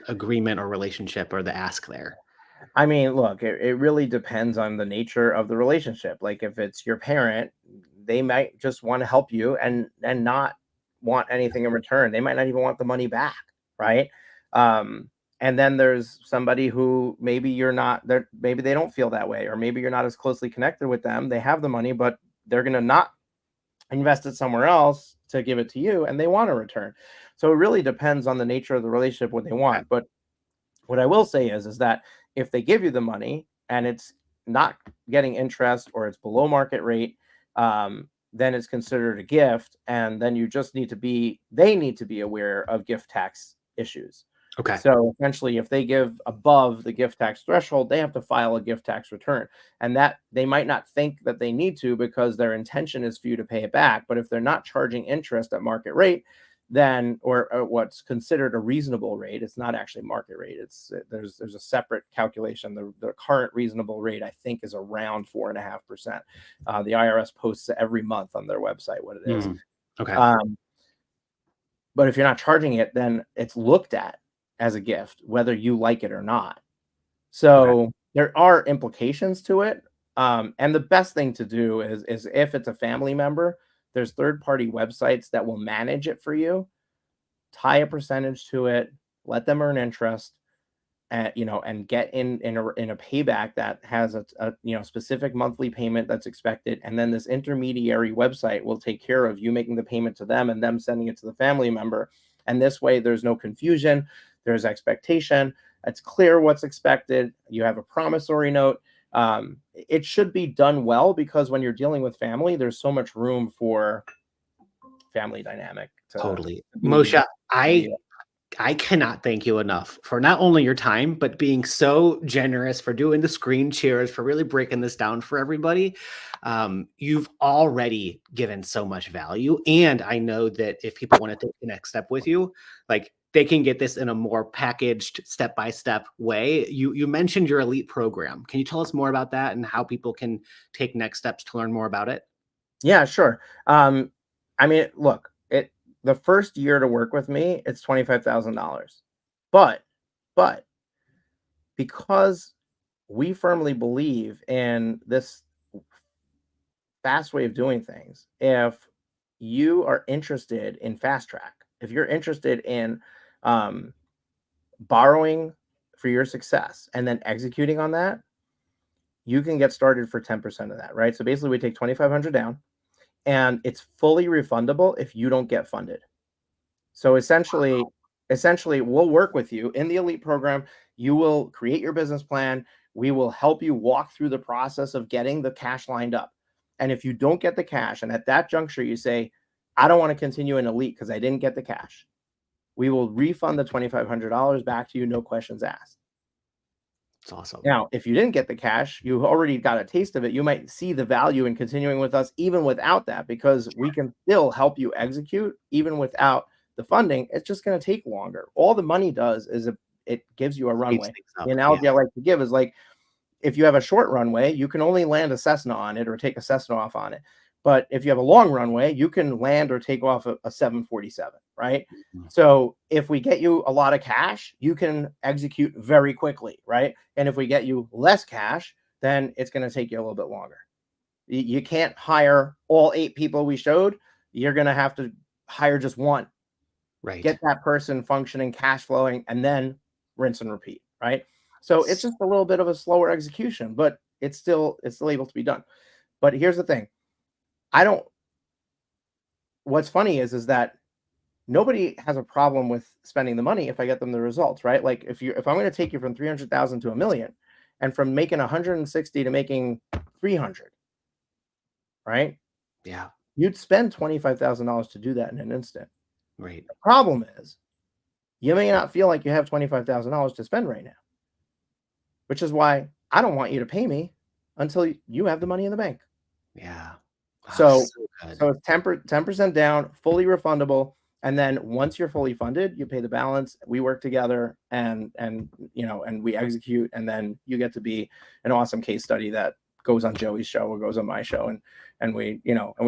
[SPEAKER 1] agreement or relationship or the ask there?
[SPEAKER 2] I mean, look, it really depends on the nature of the relationship. Like if it's your parent, they might just want to help you and not want anything in return. They might not even want the money back, right? And then there's somebody who maybe you're not there, maybe they don't feel that way, or maybe you're not as closely connected with them. They have the money, but they're gonna not invest it somewhere else to give it to you, and they want a return. So it really depends on the nature of the relationship, what they
[SPEAKER 1] Okay.
[SPEAKER 2] want. But what I will say is that if they give you the money and it's not getting interest or it's below market rate, then it's considered a gift, and then you just need to be they need to be aware of gift tax issues.
[SPEAKER 1] Okay.
[SPEAKER 2] So essentially, if they give above the gift tax threshold, they have to file a gift tax return, and that they might not think that they need to because their intention is for you to pay it back. But if they're not charging interest at market rate, then or what's considered a reasonable rate, it's not actually market rate. It's there's a separate calculation. The current reasonable rate I think is around 4.5%. The IRS posts every month on their website what it is.
[SPEAKER 1] Mm, okay.
[SPEAKER 2] Um, but if you're not charging it, then it's looked at as a gift, whether you like it or not.
[SPEAKER 1] Okay.
[SPEAKER 2] So there are implications to it. And the best thing to do is if it's a family member, there's third party websites that will manage it for you, tie a percentage to it, let them earn interest, and and get in a payback that has a specific monthly payment that's expected, and then this intermediary website will take care of you making the payment to them and them sending it to the family member. And this way, there's no confusion, there's expectation. It's clear what's expected. You have a promissory note. It should be done well because when you're dealing with family, there's so much room for family dynamic to
[SPEAKER 1] Totally.
[SPEAKER 2] be.
[SPEAKER 1] Moshe, I cannot thank you enough for not only your time, but being so generous, for doing the screen shares, for really breaking this down for everybody. You've already given so much value. And I know that if people want to take the next step with you, like they can get this in a more packaged step-by-step way. You mentioned your elite program. Can you tell us more about that and how people can take next steps to learn more about it?
[SPEAKER 2] Yeah, sure. I mean, look, the first year to work with me, it's $25,000. But but because we firmly believe in this fast way of doing things, if you are interested in fast track, if you're interested in um, borrowing for your success and then executing on that, you can get started for 10% of that, right? So basically, we take 2,500 down, and it's fully refundable if you don't get funded. So essentially we'll work with you in the elite program. You will create your business plan. We will help you walk through the process of getting the cash lined up. And if you don't get the cash and at that juncture you say, I don't want to continue in elite because I didn't get the cash, we will refund the $2,500 back to you, no questions asked.
[SPEAKER 1] It's awesome.
[SPEAKER 2] Now, if you didn't get the cash, you already got a taste of it. You might see the value in continuing with us even without that, because we can still help you execute even without the funding. It's just going to take longer. All the money does is it gives you a
[SPEAKER 1] Speeds
[SPEAKER 2] runway.
[SPEAKER 1] things
[SPEAKER 2] The
[SPEAKER 1] up. Yeah.
[SPEAKER 2] analogy I like to give is like if you have a short runway, you can only land a Cessna on it or take a Cessna off on it. But if you have a long runway, you can land or take off a 747, right?
[SPEAKER 1] Mhm.
[SPEAKER 2] So if we get you a lot of cash, you can execute very quickly, right? And if we get you less cash, then it's going to take you a little bit longer. You can't hire all 8 people we showed. You're going to have to hire just one,
[SPEAKER 1] Right.
[SPEAKER 2] get that person functioning, cash flowing, and then rinse and repeat, right? So it's just a little bit of a slower execution, but it's still able to be done. But here's the thing. I don't What's funny is that nobody has a problem with spending the money if I get them the results, right? Like if I'm going to take you from 300,000 to a million, and from making 160 to making 300, right?
[SPEAKER 1] Yeah.
[SPEAKER 2] You'd spend $25,000 to do that in an instant.
[SPEAKER 1] Right.
[SPEAKER 2] The problem is you may not feel like you have $25,000 to spend right now, which is why I don't want you to pay me until you have the money in the bank.
[SPEAKER 1] Yeah. Oh,
[SPEAKER 2] So,
[SPEAKER 1] so good.
[SPEAKER 2] so it's 10% down, fully refundable. And then once you're fully funded, you pay the balance. We work together and we execute, and then you get to be an awesome case study that goes on Joey's show or goes on my show, and we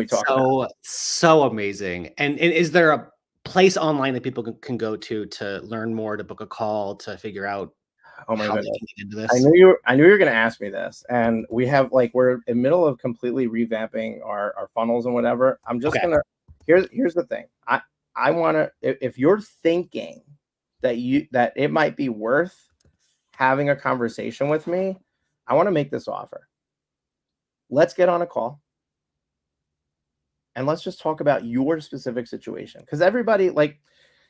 [SPEAKER 2] talk about it.
[SPEAKER 1] So amazing. And is there a place online that people can go to learn more, to book a call, to figure out
[SPEAKER 2] Oh my
[SPEAKER 1] how they
[SPEAKER 2] goodness.
[SPEAKER 1] can get into
[SPEAKER 2] I
[SPEAKER 1] this?
[SPEAKER 2] knew you were going to ask me this, and we're in the middle of completely revamping our funnels and whatever. I'm just
[SPEAKER 1] Okay.
[SPEAKER 2] gonna here's the thing. I want to, if you're thinking that it might be worth having a conversation with me, I want to make this offer. Let's get on a call and let's just talk about your specific situation, because everybody, like,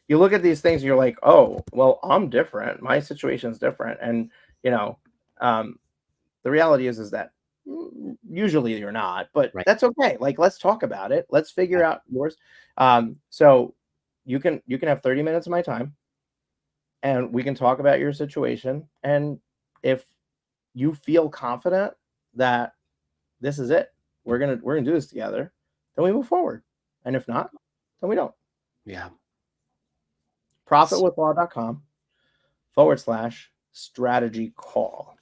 [SPEAKER 2] you look at these things and you're like, oh, well, I'm different, my situation's different, and you know um the reality is that usually you're not, but
[SPEAKER 1] Right.
[SPEAKER 2] that's okay. Like, let's talk about it. Let's
[SPEAKER 1] Yeah.
[SPEAKER 2] figure out yours. So you can have 30 minutes of my time, and we can talk about your situation. And if you feel confident that this is it, we're gonna do this together, then we move forward. And if not, then we don't.
[SPEAKER 1] Yeah.
[SPEAKER 2] Profitwithlaw.com/strategy call.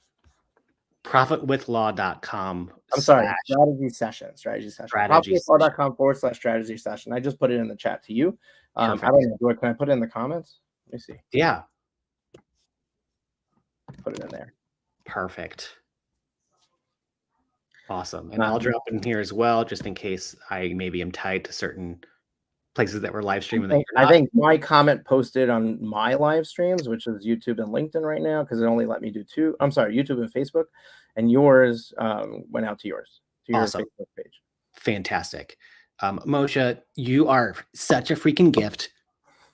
[SPEAKER 1] Profitwithlaw.com
[SPEAKER 2] I'm sorry,
[SPEAKER 1] slash
[SPEAKER 2] strategy session.
[SPEAKER 1] strategy session.
[SPEAKER 2] Profitwithlaw.com/strategy session. I just put it in the chat to you. I
[SPEAKER 1] Perfect.
[SPEAKER 2] don't know. Can I put it in the comments? Let me see.
[SPEAKER 1] Yeah.
[SPEAKER 2] Put it in there.
[SPEAKER 1] Perfect. Awesome. And I'll drop in here as well, just in case I maybe am tied to certain places that we're live streaming that you're
[SPEAKER 2] I
[SPEAKER 1] not.
[SPEAKER 2] think my comment posted on my live streams, which is YouTube and LinkedIn right now, because it only let me do two. I'm sorry, YouTube and Facebook, and yours went out to yours, to your
[SPEAKER 1] Awesome.
[SPEAKER 2] Facebook page.
[SPEAKER 1] Fantastic. Moshe, you are such a freaking gift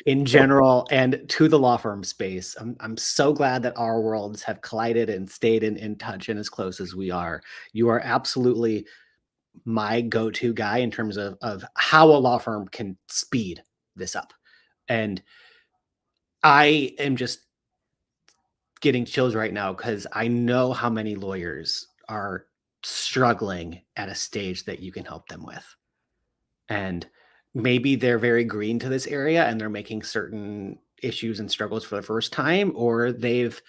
[SPEAKER 1] in general and to the law firm space. I'm so glad that our worlds have collided and stayed in touch and as close as we are. You are absolutely my go-to guy in terms of how a law firm can speed this up. And I am just getting chills right now because I know how many lawyers are struggling at a stage that you can help them with. And maybe they're very green to this area and they're making certain issues and struggles for the first time, or they've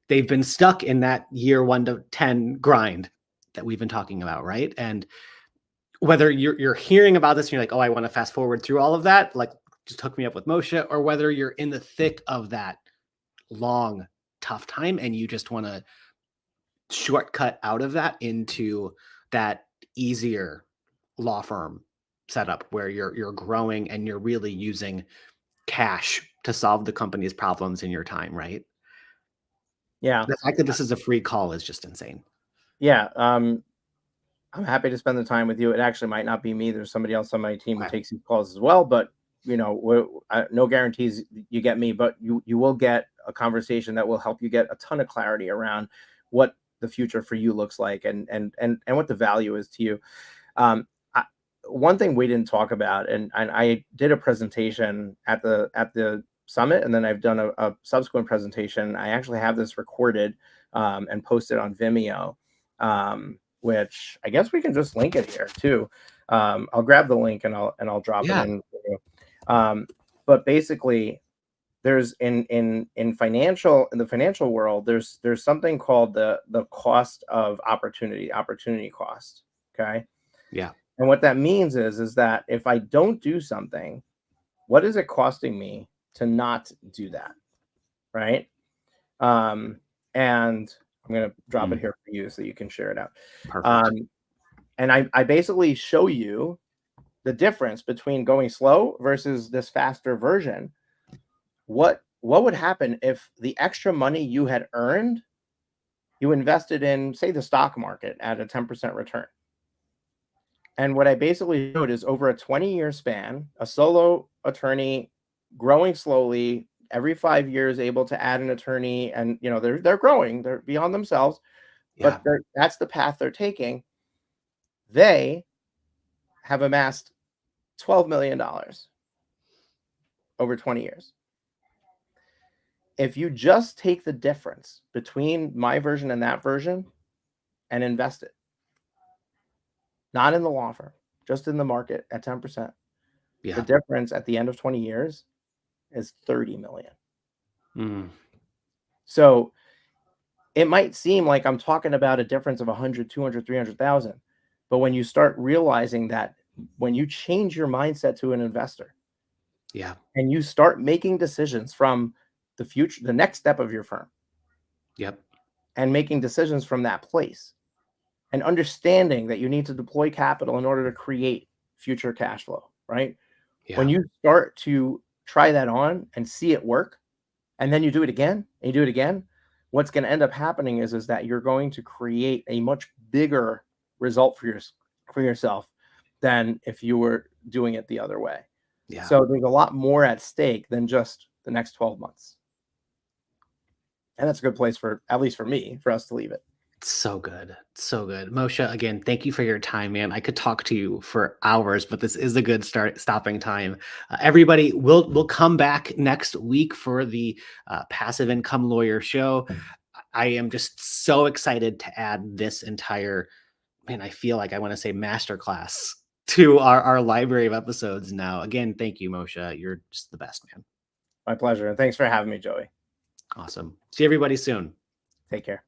[SPEAKER 1] been stuck in that year 1 to 10 grind that we've been talking about, right? And whether you're hearing about this and you're like, oh, I want to fast forward through all of that, like just hook me up with Moshe, or whether you're in the thick of that long, tough time and you just want to shortcut out of that into that easier law firm setup where you're growing and you're really using cash to solve the company's problems in your time, right?
[SPEAKER 2] Yeah.
[SPEAKER 1] The fact that this is a free call is just insane.
[SPEAKER 2] Yeah. I'm happy to spend the time with you. It actually might not be me. There's somebody else on my team who
[SPEAKER 1] Okay.
[SPEAKER 2] takes these calls as well. But no guarantees you get me, but you will get a conversation that will help you get a ton of clarity around what the future for you looks like, and what the value is to you. One thing we didn't talk about, and I did a presentation at the summit, and then I've done a subsequent presentation. I actually have this recorded and posted on Vimeo. Which I guess we can just link it here too. I'll grab the link and I'll drop it in for you. But basically, there's in the financial world, there's something called the cost of opportunity cost. Okay.
[SPEAKER 1] Yeah.
[SPEAKER 2] And what that means is that if I don't do something, what is it costing me to not do that? Right. And I'm going to drop it here for you so you can share it out.
[SPEAKER 1] Perfect.
[SPEAKER 2] And I basically show you the difference between going slow versus this faster version. What would happen if the extra money you had earned, you invested in, say, the stock market at a 10% return? And what I basically showed is, over a 20-year span, a solo attorney growing slowly, every 5 years able to add an attorney, and they're growing, they're beyond themselves,
[SPEAKER 1] Yeah.
[SPEAKER 2] but that's the path they're taking. They have amassed $12 million over 20 years. If you just take the difference between my version and that version and invest it, not in the law firm, just in the market at 10%, the difference at the end of 20 years is 30 million. So it might seem like I'm talking about a difference of 100, 200, 300,000. But when you start realizing that when you change your mindset to an investor, and you start making decisions from the future, the next step of your firm, and making decisions from that place, and understanding that you need to deploy capital in order to create future cash flow, right? When you start to try that on and see it work, and then you do it again, and you do it again, what's going to end up happening is that you're going to create a much bigger result for yourself than if you were doing it the other way. So there's a lot more at stake than just the next 12 months. And that's a good place for, at least for me, for us to leave it.
[SPEAKER 1] So good. So good. Moshe, again, thank you for your time, man. I could talk to you for hours, but this is a good stopping time. Everybody, we'll come back next week for the Passive Income Lawyer show. I am just so excited to add this entire, man, I feel like I want to say masterclass to our library of episodes now. Again, thank you, Moshe. You're just the best, man.
[SPEAKER 2] My pleasure. And thanks for having me, Joey.
[SPEAKER 1] Awesome. See everybody soon.
[SPEAKER 2] Take care.